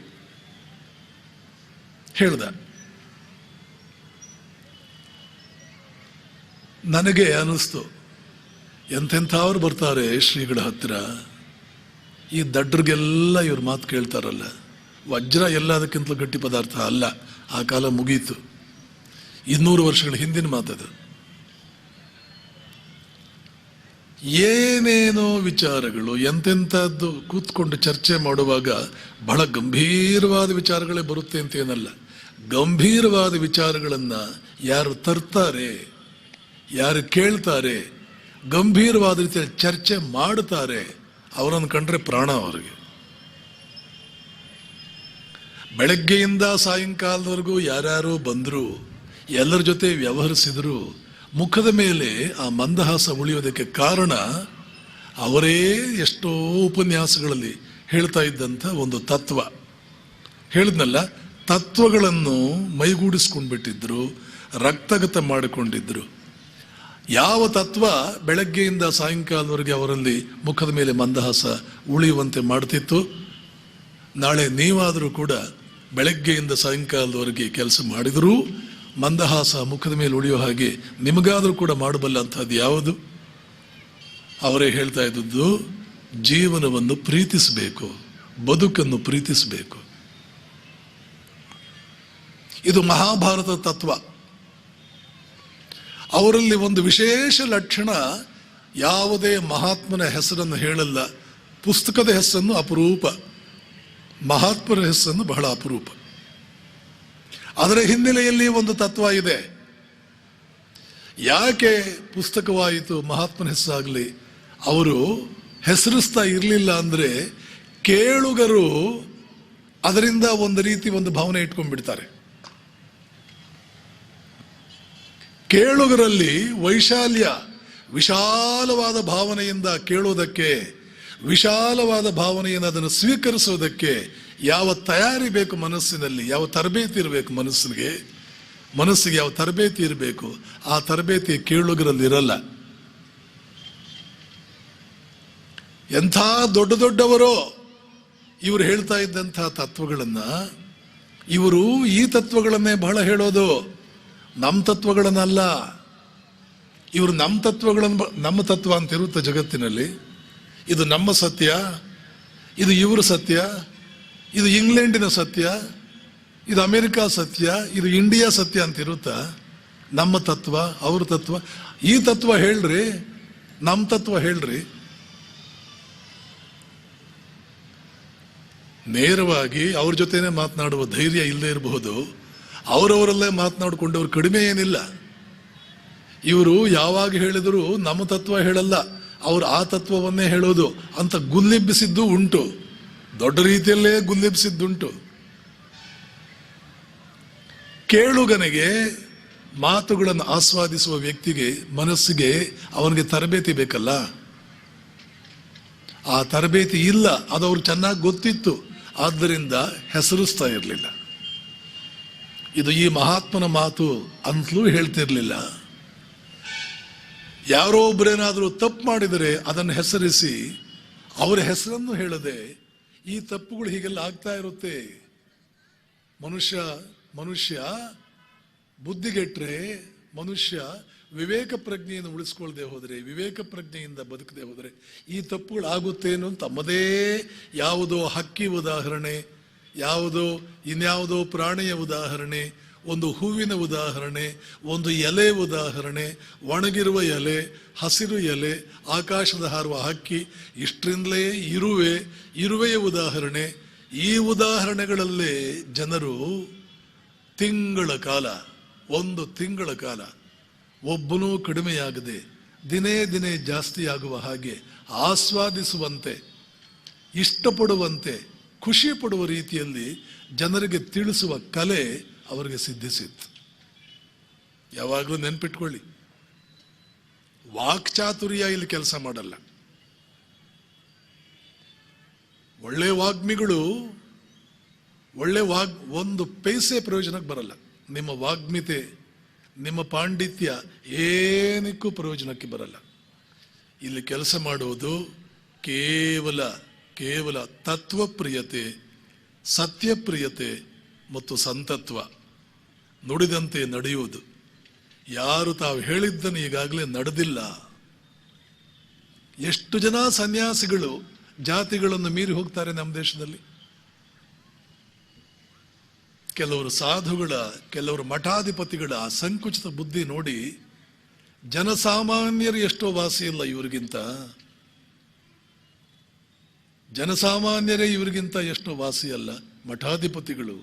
ಹೇಳ್ದ. ನನಗೆ ಅನ್ನಿಸ್ತು, ಎಂತೆಂಥವ್ರು ಬರ್ತಾರೆ ಶ್ರೀಗಳ ಹತ್ತಿರ, ಈ ದಡ್ರಿಗೆಲ್ಲ ಇವ್ರ ಮಾತು ಕೇಳ್ತಾರಲ್ಲ. ವಜ್ರ ಎಲ್ಲದಕ್ಕಿಂತಲೂ ಗಟ್ಟಿ ಪದಾರ್ಥ ಅಲ್ಲ. ಆ ಕಾಲ ಮುಗೀತು. 200 ವರ್ಷಗಳ ಹಿಂದಿನ ಮಾತದು. ಏನೇನೋ ವಿಚಾರಗಳು, ಎಂತೆಂಥದ್ದು ಕೂತ್ಕೊಂಡು ಚರ್ಚೆ ಮಾಡುವಾಗ ಬಹಳ ಗಂಭೀರವಾದ ವಿಚಾರಗಳೇ ಬರುತ್ತೆ ಅಂತೇನಲ್ಲ. ಗಂಭೀರವಾದ ವಿಚಾರಗಳನ್ನು ಯಾರು ತರ್ತಾರೆ, ಯಾರು ಕೇಳ್ತಾರೆ, ಗಂಭೀರವಾದ ರೀತಿಯಲ್ಲಿ ಚರ್ಚೆ ಮಾಡ್ತಾರೆ, ಅವರನ್ನು ಕಂಡ್ರೆ ಪ್ರಾಣ ಅವರಿಗೆ. ಬೆಳಗ್ಗೆಯಿಂದ ಸಾಯಂಕಾಲದವರೆಗೂ ಯಾರ್ಯಾರು ಬಂದರು, ಎಲ್ಲರ ಜೊತೆ ವ್ಯವಹರಿಸಿದ್ರು, ಮುಖದ ಮೇಲೆ ಆ ಮಂದಹಾಸ ಉಳಿಯೋದಕ್ಕೆ ಕಾರಣ ಅವರೇ ಎಷ್ಟೋ ಉಪನ್ಯಾಸಗಳಲ್ಲಿ ಹೇಳ್ತಾ ಇದ್ದಂಥ ಒಂದು ತತ್ವ. ಹೇಳಿದ್ನಲ್ಲ, ತತ್ವಗಳನ್ನು ಮೈಗೂಡಿಸ್ಕೊಂಡ್ಬಿಟ್ಟಿದ್ರು, ರಕ್ತಗತ ಮಾಡಿಕೊಂಡಿದ್ರು. ಯಾವ ತತ್ವ ಬೆಳಗ್ಗೆಯಿಂದ ಸಾಯಂಕಾಲದವರೆಗೆ ಅವರಲ್ಲಿ ಮುಖದ ಮೇಲೆ ಮಂದಹಾಸ ಉಳಿಯುವಂತೆ ಮಾಡ್ತಿತ್ತು, ನಾಳೆ ನೀವಾದರೂ ಕೂಡ ಬೆಳಗ್ಗೆಯಿಂದ ಸಾಯಂಕಾಲದವರೆಗೆ ಕೆಲಸ ಮಾಡಿದರೂ ಮಂದಹಾಸ ಮುಖದ ಮೇಲೆ ಉಳಿಯೋ ಹಾಗೆ ನಿಮಗಾದರೂ ಕೂಡ ಮಾಡಬಲ್ಲ ಅಂಥದ್ದು ಯಾವುದು? ಅವರೇ ಹೇಳ್ತಾ ಇದ್ದದ್ದು, ಜೀವನವನ್ನು ಪ್ರೀತಿಸಬೇಕು, ಬದುಕನ್ನು ಪ್ರೀತಿಸಬೇಕು. ಇದು ಮಹಾಭಾರತ ತತ್ವ. ಅವರಲ್ಲಿ ಒಂದು ವಿಶೇಷ ಲಕ್ಷಣ, ಯಾವುದೇ ಮಹಾತ್ಮನ ಹೆಸರನ್ನು ಹೇಳಲ್ಲ, ಪುಸ್ತಕದ ಹೆಸರನ್ನು ಅಪರೂಪ, ಮಹಾತ್ಮರ ಹೆಸರನ್ನು ಬಹಳ ಅಪರೂಪ. ಅದರ ಹಿನ್ನೆಲೆಯಲ್ಲಿ ಒಂದು ತತ್ವ ಇದೆ. ಯಾಕೆ ಪುಸ್ತಕವಾಯಿತು, ಮಹಾತ್ಮನ ಹೆಸರಾಗಲಿ ಅವರು ಹೆಸರಿಸ್ತಾ ಇರಲಿಲ್ಲ ಅಂದರೆ, ಕೇಳುಗರು ಅದರಿಂದ ಒಂದು ರೀತಿ ಒಂದು ಭಾವನೆ ಇಟ್ಕೊಂಡ್ಬಿಡ್ತಾರೆ. ಕೇಳುಗರಲ್ಲಿ ವೈಶಾಲ್ಯ, ವಿಶಾಲವಾದ ಭಾವನೆಯಿಂದ ಕೇಳೋದಕ್ಕೆ, ವಿಶಾಲವಾದ ಭಾವನೆಯನ್ನು ಅದನ್ನು ಸ್ವೀಕರಿಸೋದಕ್ಕೆ ಯಾವ ತಯಾರಿ ಬೇಕು ಮನಸ್ಸಿನಲ್ಲಿ, ಯಾವ ತರಬೇತಿ ಇರಬೇಕು ಮನಸ್ಸಿಗೆ ಯಾವ ತರಬೇತಿ ಇರಬೇಕು, ಆ ತರಬೇತಿ ಕೇಳುಗರಲ್ಲಿ ಇರಲ್ಲ. ಎಂಥ ದೊಡ್ಡ ದೊಡ್ಡವರೋ ಇವರು ಹೇಳ್ತಾ ಇದ್ದಂಥ ತತ್ವಗಳನ್ನ, ಇವರು ಈ ತತ್ವಗಳನ್ನೇ ಬಹಳ ಹೇಳೋದು, ನಮ್ಮ ತತ್ವಗಳನ್ನಲ್ಲ. ಇವರು ನಮ್ಮ ತತ್ವ ಅಂತಿರುತ್ತೆ ಜಗತ್ತಿನಲ್ಲಿ. ಇದು ನಮ್ಮ ಸತ್ಯ, ಇದು ಇವರು ಸತ್ಯ, ಇದು ಇಂಗ್ಲೆಂಡಿನ ಸತ್ಯ, ಇದು ಅಮೆರಿಕಾ ಸತ್ಯ, ಇದು ಇಂಡಿಯಾ ಸತ್ಯ ಅಂತಿರುತ್ತಾ? ನಮ್ಮ ತತ್ವ, ಅವ್ರ ತತ್ವ, ಈ ತತ್ವ ಹೇಳ್ರಿ, ನಮ್ಮ ತತ್ವ ಹೇಳ್ರಿ. ನೇರವಾಗಿ ಅವ್ರ ಜೊತೆನೆ ಮಾತನಾಡುವ ಧೈರ್ಯ ಇಲ್ಲದೆ ಇರಬಹುದು, ಅವರವರಲ್ಲೇ ಮಾತನಾಡಿಕೊಂಡವ್ರು ಕಡಿಮೆ ಏನಿಲ್ಲ. ಇವರು ಯಾವಾಗ ಹೇಳಿದ್ರು ನಮ್ಮ ತತ್ವ ಹೇಳಲ್ಲ, ಅವರು ಆ ತತ್ವವನ್ನೇ ಹೇಳೋದು ಅಂತ ಗುಲ್ಲಿಬ್ಬಿಸಿದ್ದು ಉಂಟು, ದೊಡ್ಡ ರೀತಿಯಲ್ಲೇ ಗುಲ್ಲಿಬ್ಬಿಸಿದ್ದುಂಟು. ಕೇಳುಗನಿಗೆ, ಮಾತುಗಳನ್ನು ಆಸ್ವಾದಿಸುವ ವ್ಯಕ್ತಿಗೆ, ಮನಸ್ಸಿಗೆ ಅವನಿಗೆ ತರಬೇತಿ ಬೇಕಲ್ಲ. ಆ ತರಬೇತಿ ಇಲ್ಲ, ಅದು ಅವ್ರಿಗೆ ಚೆನ್ನಾಗಿ ಗೊತ್ತಿತ್ತು, ಆದ್ದರಿಂದ ಹೆಸರಿಸ್ತಾ ಇರಲಿಲ್ಲ. ಇದು ಈ ಮಹಾತ್ಮನ ಮಾತು ಅಂತಲೂ ಹೇಳ್ತಿರ್ಲಿಲ್ಲ. ಯಾರೋ ಒಬ್ಬರೇನಾದರೂ ತಪ್ಪು ಮಾಡಿದರೆ ಅದನ್ನು ಹೆಸರಿಸಿ ಅವರ ಹೆಸರನ್ನು ಹೇಳದೆ, ಈ ತಪ್ಪುಗಳು ಹೀಗೆಲ್ಲ ಆಗ್ತಾ ಇರುತ್ತೆ, ಮನುಷ್ಯ ಬುದ್ಧಿಗೆಟ್ರೆ, ಮನುಷ್ಯ ವಿವೇಕ ಪ್ರಜ್ಞೆಯನ್ನು ಉಳಿಸ್ಕೊಳ್ದೆ ಹೋದರೆ, ವಿವೇಕ ಪ್ರಜ್ಞೆಯಿಂದ ಬದುಕದೆ ಹೋದರೆ ಈ ತಪ್ಪುಗಳು ಆಗುತ್ತೇನು ಅಂತ ತಮ್ಮದೇ ಯಾವುದೋ ಹಕ್ಕಿ ಉದಾಹರಣೆ, ಯಾವುದೋ ಇನ್ಯಾವುದೋ ಪ್ರಾಣಿಯ ಉದಾಹರಣೆ, ಒಂದು ಹೂವಿನ ಉದಾಹರಣೆ, ಒಂದು ಎಲೆ ಉದಾಹರಣೆ, ಒಣಗಿರುವ ಎಲೆ, ಹಸಿರು ಎಲೆ, ಆಕಾಶದ ಹಾರುವ ಹಕ್ಕಿ, ಇಷ್ಟರಿಂದಲೇ ಇರುವೆಯ ಉದಾಹರಣೆ. ಈ ಉದಾಹರಣೆಗಳಲ್ಲೇ ಜನರು ಒಂದು ತಿಂಗಳ ಕಾಲ ಒಬ್ಬನೂ ಕಡಿಮೆಯಾಗದೆ ದಿನೇ ದಿನೇ ಜಾಸ್ತಿ ಆಗುವ ಹಾಗೆ ಆಸ್ವಾದಿಸುವಂತೆ, ಇಷ್ಟಪಡುವಂತೆ, ಖುಷಿ ಪಡುವ ರೀತಿಯಲ್ಲಿ ಜನರಿಗೆ ತಿಳಿಸುವ ಕಲೆ ಅವರಿಗೆ ಸಿದ್ಧಿಸಿತ್ತು. ಯಾವಾಗಲೂ ನೆನ್ಪಿಟ್ಕೊಳ್ಳಿ, ವಾಕ್ಚಾತುರ್ಯ ಇಲ್ಲಿ ಕೆಲಸ ಮಾಡಲ್ಲ. ಒಳ್ಳೆ ವಾಗ್ಮಿಗಳು ಒಂದು ಪೈಸೆ ಪ್ರಯೋಜನಕ್ಕೆ ಬರಲ್ಲ. ನಿಮ್ಮ ವಾಗ್ಮಿತೆ, ನಿಮ್ಮ ಪಾಂಡಿತ್ಯ ಏನಕ್ಕೂ ಪ್ರಯೋಜನಕ್ಕೆ ಬರಲ್ಲ. ಇಲ್ಲಿ ಕೆಲಸ ಮಾಡುವುದು ಕೇವಲ ತತ್ವಪ್ರಿಯತೆ, ಸತ್ಯಪ್ರಿಯತೆ ಮತ್ತು ಸಂತತ್ವ, ನುಡಿದಂತೆ ನಡೆಯುವುದು. ಯಾರು ತಾವು ಹೇಳಿದ್ದನ್ನು ಈಗಾಗಲೇ ನಡೆದಿಲ್ಲ. ಎಷ್ಟು ಜನ ಸನ್ಯಾಸಿಗಳು ಜಾತಿಗಳನ್ನು ಮೀರಿ ಹೋಗ್ತಾರೆ ನಮ್ಮ ದೇಶದಲ್ಲಿ. ಕೆಲವರು ಸಾಧುಗಳ, ಕೆಲವರು ಮಠಾಧಿಪತಿಗಳ ಸಂಕುಚಿತ ಬುದ್ಧಿ ನೋಡಿ ಜನಸಾಮಾನ್ಯರು ಎಷ್ಟೋ ವಾಸಿ ಇಲ್ಲ ಇವರಿಗಿಂತ. ಜನಸಾಮಾನ್ಯರೇ ಇವರಿಗಿಂತ ಎಷ್ಟೋ ವಾಸಿ ಅಲ್ಲ. ಮಠಾಧಿಪತಿಗಳು,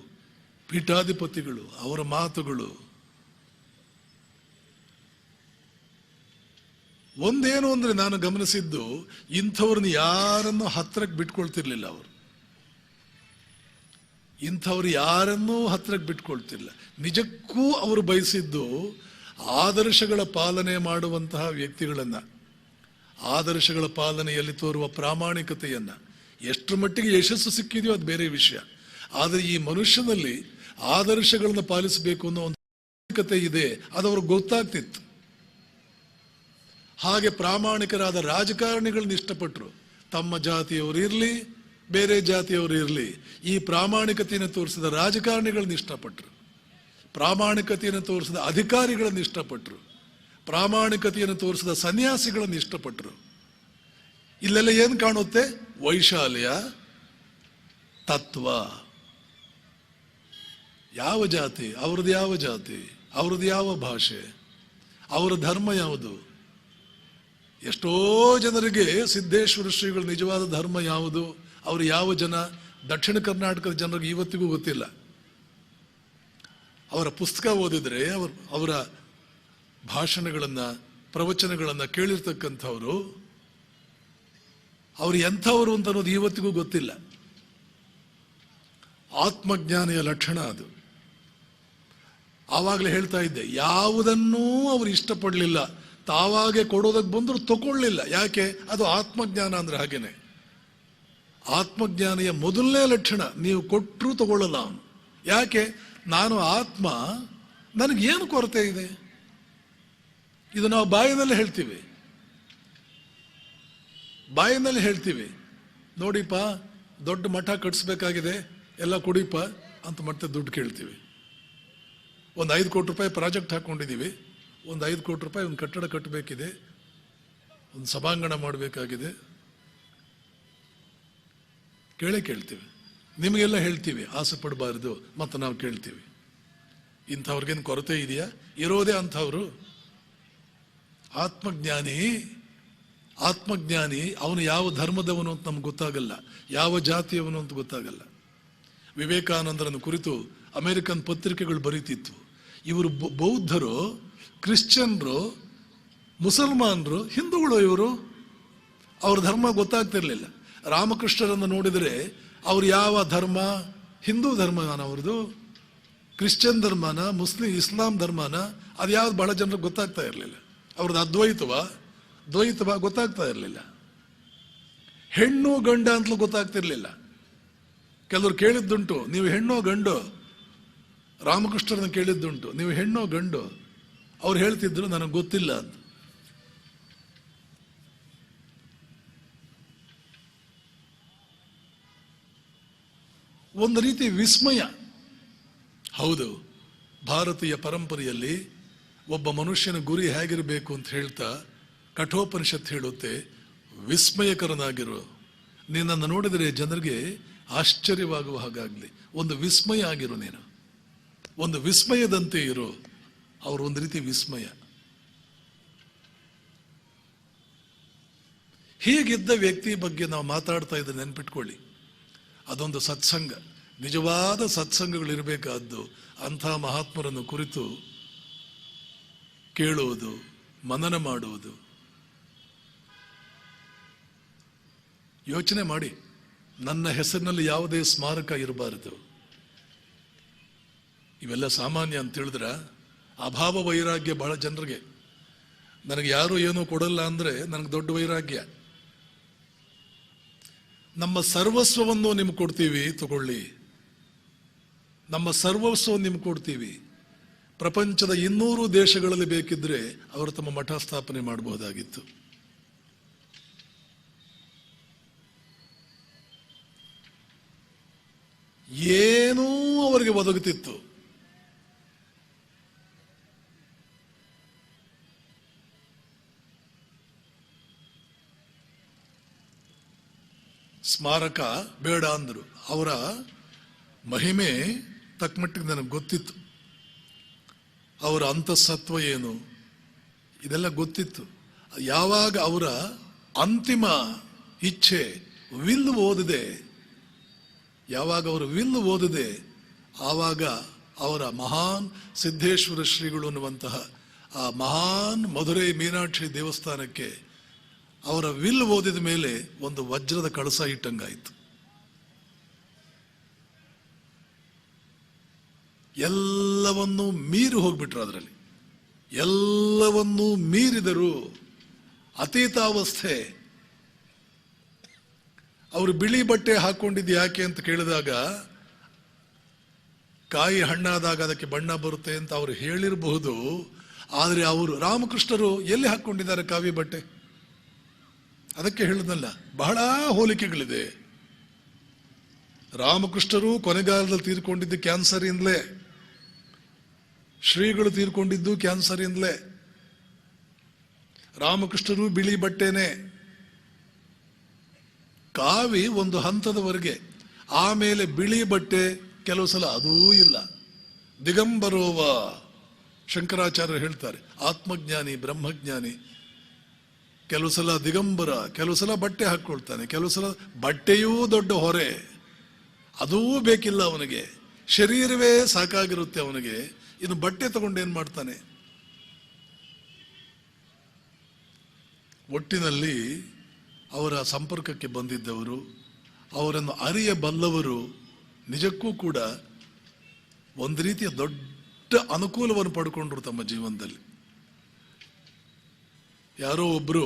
ಪೀಠಾಧಿಪತಿಗಳು, ಅವರ ಮಾತುಗಳು. ಒಂದೇನು ಅಂದ್ರೆ ನಾನು ಗಮನಿಸಿದ್ದು, ಇಂಥವ್ರನ್ನ ಯಾರನ್ನೂ ಹತ್ರಕ್ಕೆ ಬಿಟ್ಕೊಳ್ತಿರ್ಲಿಲ್ಲ ಅವರು. ಇಂಥವ್ರು ಯಾರನ್ನೂ ಹತ್ರಕ್ಕೆ ಬಿಟ್ಕೊಳ್ತಿಲ್ಲ. ನಿಜಕ್ಕೂ ಅವರು ಬಯಸಿದ್ದು ಆದರ್ಶಗಳ ಪಾಲನೆ ಮಾಡುವಂತಹ ವ್ಯಕ್ತಿಗಳನ್ನು, ಆದರ್ಶಗಳ ಪಾಲನೆಯಲ್ಲಿ ತೋರುವ ಪ್ರಾಮಾಣಿಕತೆಯನ್ನು ಎಷ್ಟರ ಮಟ್ಟಿಗೆ ಯಶಸ್ಸು ಸಿಕ್ಕಿದೆಯೋ ಅದು ಬೇರೆ ವಿಷಯ. ಆದರೆ ಈ ಮನುಷ್ಯನಲ್ಲಿ ಆದರ್ಶಗಳನ್ನು ಪಾಲಿಸಬೇಕು ಅನ್ನೋ ಒಂದು ಪ್ರಾಮಾಣಿಕತೆ ಇದೆ, ಅದು ಅವ್ರಿಗೆ ಗೊತ್ತಾಗ್ತಿತ್ತು. ಹಾಗೆ ಪ್ರಾಮಾಣಿಕರಾದ ರಾಜಕಾರಣಿಗಳನ್ನ ಇಷ್ಟಪಟ್ಟರು. ತಮ್ಮ ಜಾತಿಯವರು ಇರಲಿ, ಬೇರೆ ಜಾತಿಯವರು ಇರಲಿ, ಈ ಪ್ರಾಮಾಣಿಕತೆಯನ್ನು ತೋರಿಸಿದ ರಾಜಕಾರಣಿಗಳನ್ನ ಇಷ್ಟಪಟ್ಟರು, ಪ್ರಾಮಾಣಿಕತೆಯನ್ನು ತೋರಿಸಿದ ಅಧಿಕಾರಿಗಳನ್ನು ಇಷ್ಟಪಟ್ಟರು, ಪ್ರಾಮಾಣಿಕತೆಯನ್ನು ತೋರಿಸಿದ ಸನ್ಯಾಸಿಗಳನ್ನು ಇಷ್ಟಪಟ್ಟರು. ಇಲ್ಲೆಲ್ಲ ಏನು ಕಾಣುತ್ತೆ? ವೈಶಾಲ್ಯ, ತತ್ವ. ಯಾವ ಜಾತಿ, ಅವ್ರದ್ದು ಯಾವ ಜಾತಿ, ಅವ್ರದ್ದು ಯಾವ ಭಾಷೆ, ಅವರ ಧರ್ಮ ಯಾವುದು? ಎಷ್ಟೋ ಜನರಿಗೆ ಸಿದ್ದೇಶ್ವರ ಶ್ರೀಗಳ ನಿಜವಾದ ಧರ್ಮ ಯಾವುದು, ಅವರು ಯಾವ ಜನ, ದಕ್ಷಿಣ ಕರ್ನಾಟಕದ ಜನರಿಗೆ ಇವತ್ತಿಗೂ ಗೊತ್ತಿಲ್ಲ. ಅವರ ಪುಸ್ತಕ ಓದಿದ್ರೆ, ಅವರ ಭಾಷಣಗಳನ್ನು, ಪ್ರವಚನಗಳನ್ನು ಕೇಳಿರ್ತಕ್ಕಂಥವರು ಅವರು ಎಂಥವರು ಅಂತ ಅನ್ನೋದು ಇವತ್ತಿಗೂ ಗೊತ್ತಿಲ್ಲ. ಆತ್ಮಜ್ಞಾನಿಯ ಲಕ್ಷಣ ಅದು. ಆವಾಗಲೇ ಹೇಳ್ತಾ ಇದ್ದೆ, ಯಾವುದನ್ನೂ ಅವರು ಇಷ್ಟಪಡಲಿಲ್ಲ, ತಾವಾಗೆ ಕೊಡೋದಕ್ಕೆ ಬಂದರೂ ತಗೊಳ್ಳಿಲ್ಲ. ಯಾಕೆ? ಅದು ಆತ್ಮಜ್ಞಾನ ಅಂದ್ರೆ ಹಾಗೇನೆ. ಆತ್ಮಜ್ಞಾನಿಯ ಮೊದಲನೇ ಲಕ್ಷಣ, ನೀವು ಕೊಟ್ಟರೂ ತಗೊಳ್ಳಲ್ಲ ಅವನು. ಯಾಕೆ? ನಾನು ಆತ್ಮ, ನನಗೇನು ಕೊರತೆ ಇದೆ? ಇದು ನಾವು ಬಾಯಿನಲ್ಲಿ ಹೇಳ್ತೀವಿ, ನೋಡಿಪ್ಪ ದೊಡ್ಡ ಮಠ ಕಟ್ಸ್ಬೇಕಾಗಿದೆ, ಎಲ್ಲ ಕೊಡಿಪ್ಪ ಅಂತ ಮತ್ತೆ ದುಡ್ಡು ಕೇಳ್ತೀವಿ. ಒಂದು 5 ಕೋಟಿ ರೂಪಾಯಿ ಪ್ರಾಜೆಕ್ಟ್ ಹಾಕ್ಕೊಂಡಿದ್ದೀವಿ, ಒಂದು 5 ಕೋಟಿ ರೂಪಾಯಿ ಒಂದು ಕಟ್ಟಡ ಕಟ್ಟಬೇಕಿದೆ, ಒಂದು ಸಭಾಂಗಣ ಮಾಡಬೇಕಾಗಿದೆ, ಕೇಳ್ತೀವಿ. ನಿಮಗೆಲ್ಲ ಹೇಳ್ತೀವಿ, ಆಸೆ ಪಡಬಾರ್ದು, ಮತ್ತು ನಾವು ಕೇಳ್ತೀವಿ. ಇಂಥವ್ರಿಗೇನು ಕೊರತೆ ಇದೆಯಾ? ಇರೋದೇ ಅಂಥವ್ರು. ಆತ್ಮಜ್ಞಾನಿ ಅವನು ಯಾವ ಧರ್ಮದವನು ಅಂತ ನಮ್ಗೆ ಗೊತ್ತಾಗಲ್ಲ, ಯಾವ ಜಾತಿಯವನು ಅಂತ ಗೊತ್ತಾಗಲ್ಲ. ವಿವೇಕಾನಂದರನ್ನು ಕುರಿತು ಅಮೆರಿಕನ್ ಪತ್ರಿಕೆಗಳು ಬರೀತಿತ್ತು, ಇವರು ಬೌದ್ಧರು, ಕ್ರಿಶ್ಚಿಯನ್ರು, ಮುಸಲ್ಮಾನರು, ಹಿಂದೂಗಳು, ಇವರು ಅವ್ರ ಧರ್ಮ ಗೊತ್ತಾಗ್ತಿರ್ಲಿಲ್ಲ. ರಾಮಕೃಷ್ಣರನ್ನು ನೋಡಿದರೆ ಅವ್ರು ಯಾವ ಧರ್ಮ, ಹಿಂದೂ ಧರ್ಮನ ಅವ್ರದ್ದು, ಕ್ರಿಶ್ಚಿಯನ್ ಧರ್ಮನ, ಇಸ್ಲಾಂ ಧರ್ಮನ, ಅದು ಯಾವ್ದು ಬಹಳ ಜನರಿಗೆ ಗೊತ್ತಾಗ್ತಾ ಇರಲಿಲ್ಲ. ಅವ್ರದ್ದು ದ್ವೈತವ ಗೊತ್ತಾಗ್ತಾ ಇರಲಿಲ್ಲ. ಹೆಣ್ಣು ಗಂಡ ಅಂತಲೂ ಗೊತ್ತಾಗ್ತಿರ್ಲಿಲ್ಲ. ಕೆಲವರು ಕೇಳಿದ್ದುಂಟು, ನೀವು ಹೆಣ್ಣೋ ಗಂಡು, ರಾಮಕೃಷ್ಣರನ್ನ ಕೇಳಿದ್ದುಂಟು, ನೀವು ಹೆಣ್ಣೋ ಗಂಡು, ಅವ್ರು ಹೇಳ್ತಿದ್ರು ನನಗೆ ಗೊತ್ತಿಲ್ಲ ಅಂತ. ಒಂದು ರೀತಿ ವಿಸ್ಮಯ. ಹೌದು, ಭಾರತೀಯ ಪರಂಪರೆಯಲ್ಲಿ ಒಬ್ಬ ಮನುಷ್ಯನ ಗುರಿ ಹೇಗಿರಬೇಕು ಅಂತ ಹೇಳ್ತಾ ಕಠೋಪನಿಷತ್ ಹೇಳುತ್ತೆ, ವಿಸ್ಮಯಕರನಾಗಿರು. ನೀನನ್ನು ನೋಡಿದರೆ ಜನರಿಗೆ ಆಶ್ಚರ್ಯವಾಗುವ ಹಾಗಾಗ್ಲಿ, ಒಂದು ವಿಸ್ಮಯ ಆಗಿರು, ನೀನು ಒಂದು ವಿಸ್ಮಯದಂತೆ ಇರು. ಅವರು ಒಂದು ರೀತಿ ವಿಸ್ಮಯ. ಹೀಗಿದ್ದ ವ್ಯಕ್ತಿ ಬಗ್ಗೆ ನಾವು ಮಾತಾಡ್ತಾ ಇದ್ರೆ ನೆನ್ಪಿಟ್ಕೊಳ್ಳಿ, ಅದೊಂದು ಸತ್ಸಂಗ, ನಿಜವಾದ ಸತ್ಸಂಗಗಳಿರಬೇಕಾದ್ದು. ಅಂಥ ಮಹಾತ್ಮರನ್ನು ಕುರಿತು ಕೇಳುವುದು, ಮನನ ಮಾಡುವುದು. ಯೋಚನೆ ಮಾಡಿ, ನನ್ನ ಹೆಸರಿನಲ್ಲಿ ಯಾವುದೇ ಸ್ಮಾರಕ ಇರಬಾರದು. ಇವೆಲ್ಲ ಸಾಮಾನ್ಯ ಅಂತ ಹೇಳಿದ್ರ ಅಭಾವ ವೈರಾಗ್ಯ ಬಹಳ ಜನರಿಗೆ. ನನಗೆ ಯಾರು ಏನೂ ಕೊಡಲ್ಲ ಅಂದ್ರೆ ನನಗೆ ದೊಡ್ಡ ವೈರಾಗ್ಯ. ನಮ್ಮ ಸರ್ವಸ್ವವನ್ನು ನಿಮ್ಗೆ ಕೊಡ್ತೀವಿ, ತಗೊಳ್ಳಿ. ನಮ್ಮ ಸರ್ವಸ್ವವನ್ನು ನಿಮ್ಗೆ ಕೊಡ್ತೀವಿ. ಪ್ರಪಂಚದ 200 ದೇಶಗಳಲ್ಲಿ ಬೇಕಿದ್ರೆ ಅವರು ತಮ್ಮ ಮಠ ಸ್ಥಾಪನೆ ಮಾಡಬಹುದಾಗಿತ್ತು. ಏನೂ ಅವರಿಗೆ ಒದಗುತ್ತಿತ್ತು. ಸ್ಮಾರಕ ಬೇಡ ಅಂದರು. ಅವರ ಮಹಿಮೆ ತಕ್ಕಮಟ್ಟಿಗೆ ನನಗೆ ಗೊತ್ತಿತ್ತು. ಅವರ ಅಂತಃಸತ್ವ ಏನು ಇದೆಲ್ಲ ಗೊತ್ತಿತ್ತು. ಯಾವಾಗ ಅವರ ಅಂತಿಮ ಇಚ್ಛೆ ವಿಲ್ ಓದಿದೆ, ಆವಾಗ ಅವರ ಮಹಾನ್ ಸಿದ್ದೇಶ್ವರ ಶ್ರೀಗಳು ಅನ್ನುವಂತಹ ಆ ಮಹಾನ್ ಮಧುರೈ ಮೀನಾಕ್ಷಿ ದೇವಸ್ಥಾನಕ್ಕೆ ಅವರ ವಿಲ್ ಓದಿದ ಮೇಲೆ ಒಂದು ವಜ್ರದ ಕಳಸ ಇಟ್ಟಂಗಾಯಿತು. ಎಲ್ಲವನ್ನೂ ಮೀರಿ ಹೋಗ್ಬಿಟ್ರು. ಅದರಲ್ಲಿ ಎಲ್ಲವನ್ನೂ ಮೀರಿದರು, ಅತೀತಾವಸ್ಥೆ. ಅವರು ಬಿಳಿ ಬಟ್ಟೆ ಹಾಕೊಂಡಿದ್ದು ಯಾಕೆ ಅಂತ ಕೇಳಿದಾಗ, ಕಾಯಿ ಹಣ್ಣಾದಾಗ ಅದಕ್ಕೆ ಬಣ್ಣ ಬರುತ್ತೆ ಅಂತ ಅವರು ಹೇಳಿರಬಹುದು. ಆದರೆ ಅವರು ರಾಮಕೃಷ್ಣರು ಎಲ್ಲಿ ಹಾಕೊಂಡಿದ್ದಾರೆ ಕಾವಿ ಬಟ್ಟೆ? ಅದಕ್ಕೆ ಹೇಳಿದ್ನಲ್ಲ, ಬಹಳ ಹೋಲಿಕೆಗಳಿದೆ. ರಾಮಕೃಷ್ಣರು ಕೊನೆಗಾಲದಲ್ಲಿ ತೀರ್ಕೊಂಡಿದ್ದು ಕ್ಯಾನ್ಸರ್ ಇಂದಲೇ, ಶ್ರೀಗಳು ತೀರ್ಕೊಂಡಿದ್ದು ಕ್ಯಾನ್ಸರ್ ಇಂದಲೇ. ರಾಮಕೃಷ್ಣರು ಬಿಳಿ ಬಟ್ಟೆನೆ, ಕಾವಿ ಒಂದು ಹಂತದವರೆಗೆ, ಆಮೇಲೆ ಬಿಳಿ ಬಟ್ಟೆ ಕೆಲವು ಸಲ ಅದೂ ಇಲ್ಲ. ದಿಗಂಬರೋವ ಶಂಕರಾಚಾರ್ಯರು ಹೇಳ್ತಾರೆ, ಆತ್ಮಜ್ಞಾನಿ ಬ್ರಹ್ಮಜ್ಞಾನಿ ಕೆಲವು ಸಲ ದಿಗಂಬರ, ಕೆಲವು ಸಲ ಬಟ್ಟೆ ಹಾಕ್ಕೊಳ್ತಾನೆ, ಕೆಲವು ಸಲ ಬಟ್ಟೆಯೂ ದೊಡ್ಡ ಹೊರೆ, ಅದೂ ಬೇಕಿಲ್ಲ ಅವನಿಗೆ, ಶರೀರವೇ ಸಾಕಾಗಿರುತ್ತೆ ಅವನಿಗೆ, ಇನ್ನು ಬಟ್ಟೆ ತಗೊಂಡೇನ್ ಮಾಡ್ತಾನೆ? ಒಟ್ಟಿನಲ್ಲಿ ಅವರ ಸಂಪರ್ಕಕ್ಕೆ ಬಂದಿದ್ದವರು, ಅವರನ್ನು ಅರಿಯಬಲ್ಲವರು ನಿಜಕ್ಕೂ ಕೂಡ ಒಂದು ರೀತಿಯ ದೊಡ್ಡ ಅನುಕೂಲವನ್ನು ಪಡ್ಕೊಂಡ್ರು ತಮ್ಮ ಜೀವನದಲ್ಲಿ. ಯಾರೋ ಒಬ್ರು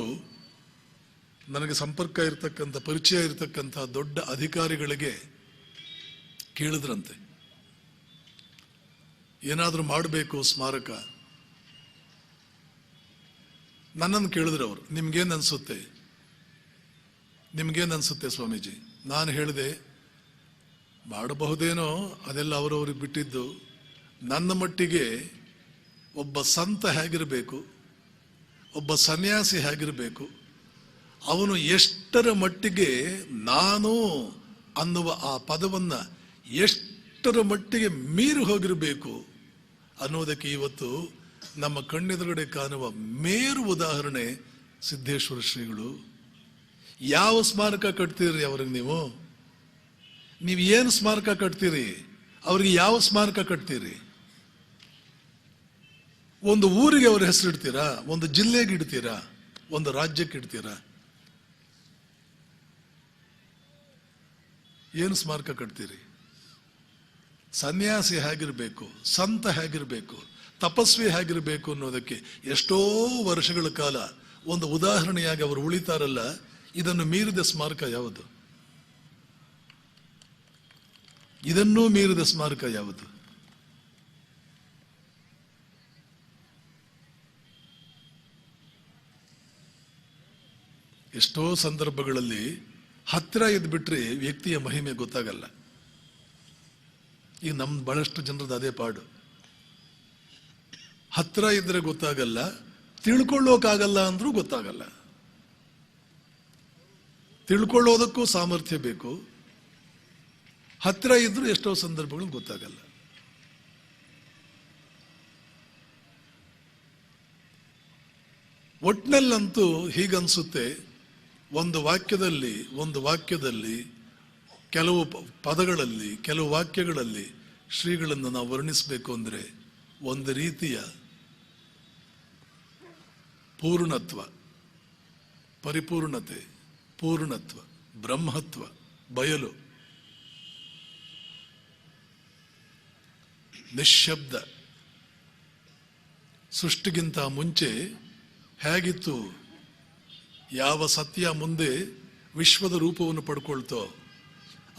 ನನಗೆ ಸಂಪರ್ಕ ಇರತಕ್ಕಂಥ, ಪರಿಚಯ ಇರತಕ್ಕಂಥ ದೊಡ್ಡ ಅಧಿಕಾರಿಗಳಿಗೆ ಕೇಳಿದ್ರಂತೆ, ಏನಾದರೂ ಮಾಡಬೇಕು ಸ್ಮಾರಕ. ನನ್ನನ್ನು ಕೇಳಿದ್ರು ಅವರು, ನಿಮ್ಗೇನು ಅನ್ಸುತ್ತೆ ಸ್ವಾಮೀಜಿ? ನಾನು ಹೇಳಿದೆ, ಮಾಡಬಹುದೇನೋ, ಅದೆಲ್ಲ ಅವರವ್ರಿಗೆ ಬಿಟ್ಟಿದ್ದು. ನನ್ನ ಮಟ್ಟಿಗೆ ಒಬ್ಬ ಸಂತ ಹೇಗಿರಬೇಕು, ಒಬ್ಬ ಸನ್ಯಾಸಿ ಹೇಗಿರಬೇಕು, ಅವನು ಎಷ್ಟರ ಮಟ್ಟಿಗೆ ನಾನು ಅನ್ನುವ ಆ ಪದವನ್ನ ಎಷ್ಟರ ಮಟ್ಟಿಗೆ ಮೀರಿ ಹೋಗಿರಬೇಕು ಅನ್ನೋದಕ್ಕೆ ಇವತ್ತು ನಮ್ಮ ಕಣ್ಣೆದುರುಗಡೆ ಕಾಣುವ ಮೇರು ಉದಾಹರಣೆ ಸಿದ್ದೇಶ್ವರ ಶ್ರೀಗಳು. ಯಾವ ಸ್ಮಾರಕ ಕಟ್ತೀರಿ ಅವ್ರಿಗೆ? ನೀವು ಏನು ಸ್ಮಾರಕ ಕಟ್ತೀರಿ ಅವ್ರಿಗೆ? ಯಾವ ಸ್ಮಾರಕ ಕಟ್ತೀರಿ? ಒಂದು ಊರಿಗೆ ಅವ್ರ ಹೆಸರು ಇಡ್ತೀರಾ? ಒಂದು ಜಿಲ್ಲೆಗೆ ಇಡ್ತೀರಾ? ಒಂದು ರಾಜ್ಯಕ್ಕೆ ಇಡ್ತೀರಾ? ಏನು ಸ್ಮಾರಕ ಕಟ್ತೀರಿ? ಸನ್ಯಾಸಿ ಹೇಗಿರಬೇಕು, ಸಂತ ಹೇಗಿರಬೇಕು, ತಪಸ್ವಿ ಹೇಗಿರಬೇಕು ಅನ್ನೋದಕ್ಕೆ ಎಷ್ಟೋ ವರ್ಷಗಳ ಕಾಲ ಒಂದು ಉದಾಹರಣೆಯಾಗಿ ಅವರು ಉಳಿತಾರಲ್ಲ, ಇದನ್ನು ಮೀರಿದ ಸ್ಮಾರಕ ಯಾವುದು? ಇದನ್ನೂ ಮೀರಿದ ಸ್ಮಾರಕ ಯಾವುದು? ಎಷ್ಟೋ ಸಂದರ್ಭಗಳಲ್ಲಿ ಹತ್ತಿರ ಇದ್ಬಿಟ್ರೆ ವ್ಯಕ್ತಿಯ ಮಹಿಮೆ ಗೊತ್ತಾಗಲ್ಲ. ಈಗ ನಮ್ ಬಹಳಷ್ಟು ಜನರದ್ದು ಅದೇ ಪಾಡು. ಹತ್ತಿರ ಇದ್ರೆ ಗೊತ್ತಾಗಲ್ಲ, ತಿಳ್ಕೊಳ್ಳೋಕಾಗಲ್ಲ ಅಂದ್ರೂ ಗೊತ್ತಾಗಲ್ಲ. ತಿಳ್ಕೊಳ್ಳೋದಕ್ಕೂ ಸಾಮರ್ಥ್ಯ ಬೇಕು, ಹತ್ತಿರ ಇದ್ರೂ ಎಷ್ಟೋ ಸಂದರ್ಭಗಳು ಗೊತ್ತಾಗಲ್ಲ. ಒಟ್ನಲ್ಲಂತೂ ಹೀಗನ್ಸುತ್ತೆ, ಒಂದು ವಾಕ್ಯದಲ್ಲಿ ಕೆಲವು ಪದಗಳಲ್ಲಿ, ಕೆಲವು ವಾಕ್ಯಗಳಲ್ಲಿ ಶ್ರೀಗಳನ್ನು ನಾವು ವರ್ಣಿಸಬೇಕು ಅಂದರೆ ಒಂದು ರೀತಿಯ ಪೂರ್ಣತ್ವ, ಪರಿಪೂರ್ಣತೆ, ಪೂರ್ಣತ್ವ, ಬ್ರಹ್ಮತ್ವ, ಬಯಲು, ನಿಶ್ಶಬ್ದ. ಸೃಷ್ಟಿಗಿಂತ ಮುಂಚೆ ಹೇಗಿತ್ತು, ಯಾವ ಸತ್ಯ ಮುಂದೆ ವಿಶ್ವದ ರೂಪವನ್ನು ಪಡ್ಕೊಳ್ತೋ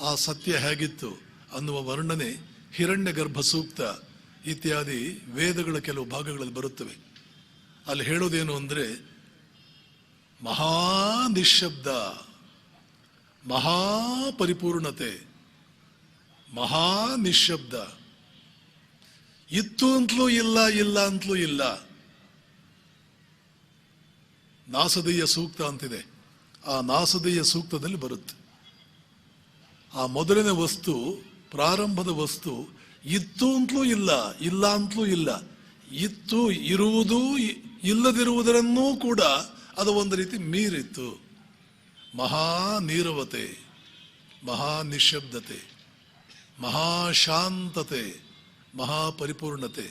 ಆ ಸತ್ಯ ಹೇಗಿತ್ತು ಅನ್ನುವ ವರ್ಣನೆ ಹಿರಣ್ಯ ಗರ್ಭ ಸೂಕ್ತ ಇತ್ಯಾದಿ ವೇದಗಳ ಕೆಲವು ಭಾಗಗಳಲ್ಲಿ ಬರುತ್ತವೆ. ಅಲ್ಲಿ ಹೇಳೋದೇನು ಅಂದ್ರೆ, ಮಹಾ ನಿಶ್ಶಬ್ದ, ಮಹಾ ಪರಿಪೂರ್ಣತೆ, ಮಹಾ ನಿಶ್ಶಬ್ದ. ಇತ್ತು ಅಂತಲೂ ಇಲ್ಲ, ಇಲ್ಲ ಅಂತಲೂ ಇಲ್ಲ. ನಾಸದೀಯ ಸೂಕ್ತ ಅಂತಿದೆ, ಆ ನಾಸದೀಯ ಸೂಕ್ತದಲ್ಲಿ ಬರುತ್ತೆ. ಆ ಮೊದಲನೇ ವಸ್ತು, ಪ್ರಾರಂಭದ ವಸ್ತು ಇತ್ತು ಅಂತಲೂ ಇಲ್ಲ, ಇಲ್ಲ ಅಂತಲೂ ಇಲ್ಲ. ಇತ್ತು, ಇರುವುದು, ಇಲ್ಲದಿರುವುದರನ್ನೂ ಕೂಡ ಅದು ಒಂದು ರೀತಿ ಮೀರಿತ್ತು. ಮಹಾ ನೀರವತೆ, ಮಹಾ ನಿಶ್ಶಬ್ದತೆ, ಮಹಾಶಾಂತತೆ, ಮಹಾಪರಿಪೂರ್ಣತೆ.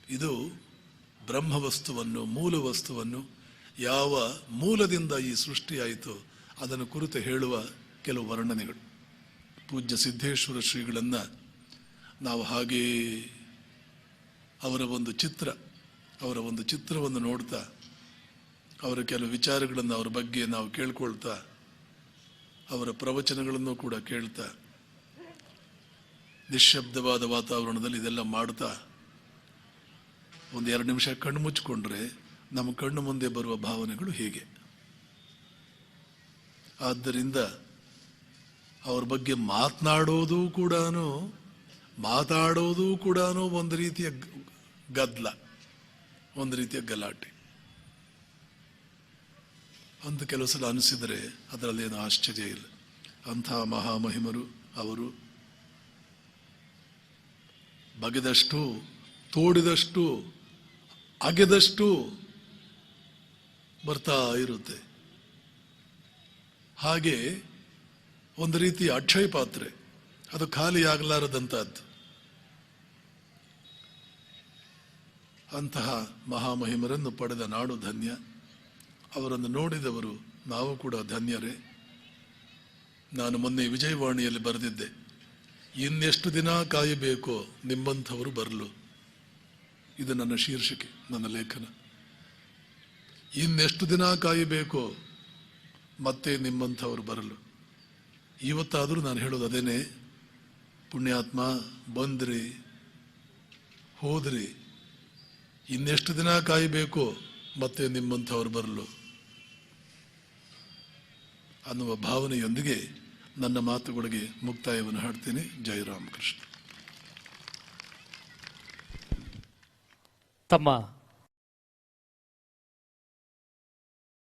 ಇದು ಬ್ರಹ್ಮವಸ್ತುವನ್ನು, ಮೂಲ ವಸ್ತುವನ್ನು, ಯಾವ ಮೂಲದಿಂದ ಈ ಸೃಷ್ಟಿಯಾಯಿತು ಅದನ್ನು ಕುರಿತು ಹೇಳುವ ಕೆಲವು ವರ್ಣನೆಗಳು. ಪೂಜ್ಯ ಸಿದ್ದೇಶ್ವರ ಶ್ರೀಗಳನ್ನ ನಾವು ಹಾಗೇ ಅವರ ಒಂದು ಚಿತ್ರವನ್ನು ನೋಡ್ತಾ, ಅವರ ಕೆಲವು ವಿಚಾರಗಳನ್ನು ಅವರ ಬಗ್ಗೆ ನಾವು ಕೇಳ್ಕೊಳ್ತಾ, ಅವರ ಪ್ರವಚನಗಳನ್ನು ಕೂಡ ಕೇಳ್ತಾ, ನಿಶ್ಶಬ್ದವಾದ ವಾತಾವರಣದಲ್ಲಿ ಇದೆಲ್ಲ ಮಾಡ್ತಾ ಒಂದು 2 ನಿಮಿಷ ಕಣ್ಣು ಮುಚ್ಚಿಕೊಂಡ್ರೆ ನಮ್ಮ ಕಣ್ಣು ಮುಂದೆ ಬರುವ ಭಾವನೆಗಳು ಹೀಗೆ. ಆದ್ದರಿಂದ ಅವ್ರ ಬಗ್ಗೆ ಮಾತಾಡೋದು ಕೂಡ ಒಂದು ರೀತಿಯ ಗದ್ದಲ, ಒಂದು ರೀತಿಯ ಗಲಾಟೆ ಅಂತ ಕೆಲವು ಸಲ ಅನಿಸಿದರೆ ಅದರಲ್ಲೇನು ಆಶ್ಚರ್ಯ ಇಲ್ಲ. ಅಂತಹ ಮಹಾಮಹಿಮರು ಅವರು ಬಗೆದಷ್ಟು, ತೋಡಿದಷ್ಟು, ಅಗೆದಷ್ಟು ಬರ್ತಾ ಇರುತ್ತೆ. ಹಾಗೆ ಒಂದು ರೀತಿಯ ಅಕ್ಷಯ ಪಾತ್ರೆ, ಅದು ಖಾಲಿ ಆಗಲಾರದಂತಹದ್ದು. ಅಂತಹ ಮಹಾಮಹಿಮರನ್ನು ಪಡೆದ ನಾಡು ಧನ್ಯ. ಅವರನ್ನು ನೋಡಿದವರು ನಾವು ಕೂಡ ಧನ್ಯರೇ. ನಾನು ಮೊನ್ನೆ ವಿಜಯವಾಣಿಯಲ್ಲಿ ಬರೆದಿದ್ದೆ, ಇನ್ನೆಷ್ಟು ದಿನ ಕಾಯಬೇಕೋ ನಿಮ್ಮಂಥವರು ಬರಲು. ಇದು ನನ್ನ ಶೀರ್ಷಿಕೆ, ನನ್ನ ಲೇಖನ. ಇನ್ನೆಷ್ಟು ದಿನ ಕಾಯಬೇಕೋ ಮತ್ತೆ ನಿಮ್ಮಂಥವರು ಬರಲು. ಇವತ್ತಾದರೂ ನಾನು ಹೇಳೋದು ಅದೇನೆ, ಪುಣ್ಯಾತ್ಮ ಬಂದ್ರಿ ಹೋದ್ರಿ, ಇನ್ನೆಷ್ಟು ದಿನ ಕಾಯಬೇಕೋ ಮತ್ತೆ ನಿಮ್ಮಂಥವ್ರು ಬರಲು ಅನ್ನುವ ಭಾವನೆಯೊಂದಿಗೆ ನನ್ನ ಮಾತುಗಳಿಗೆ ಮುಕ್ತಾಯವನ್ನು ಹಾಡ್ತೀನಿ. ಜೈ ರಾಮಕೃಷ್ಣ. ತಮ್ಮ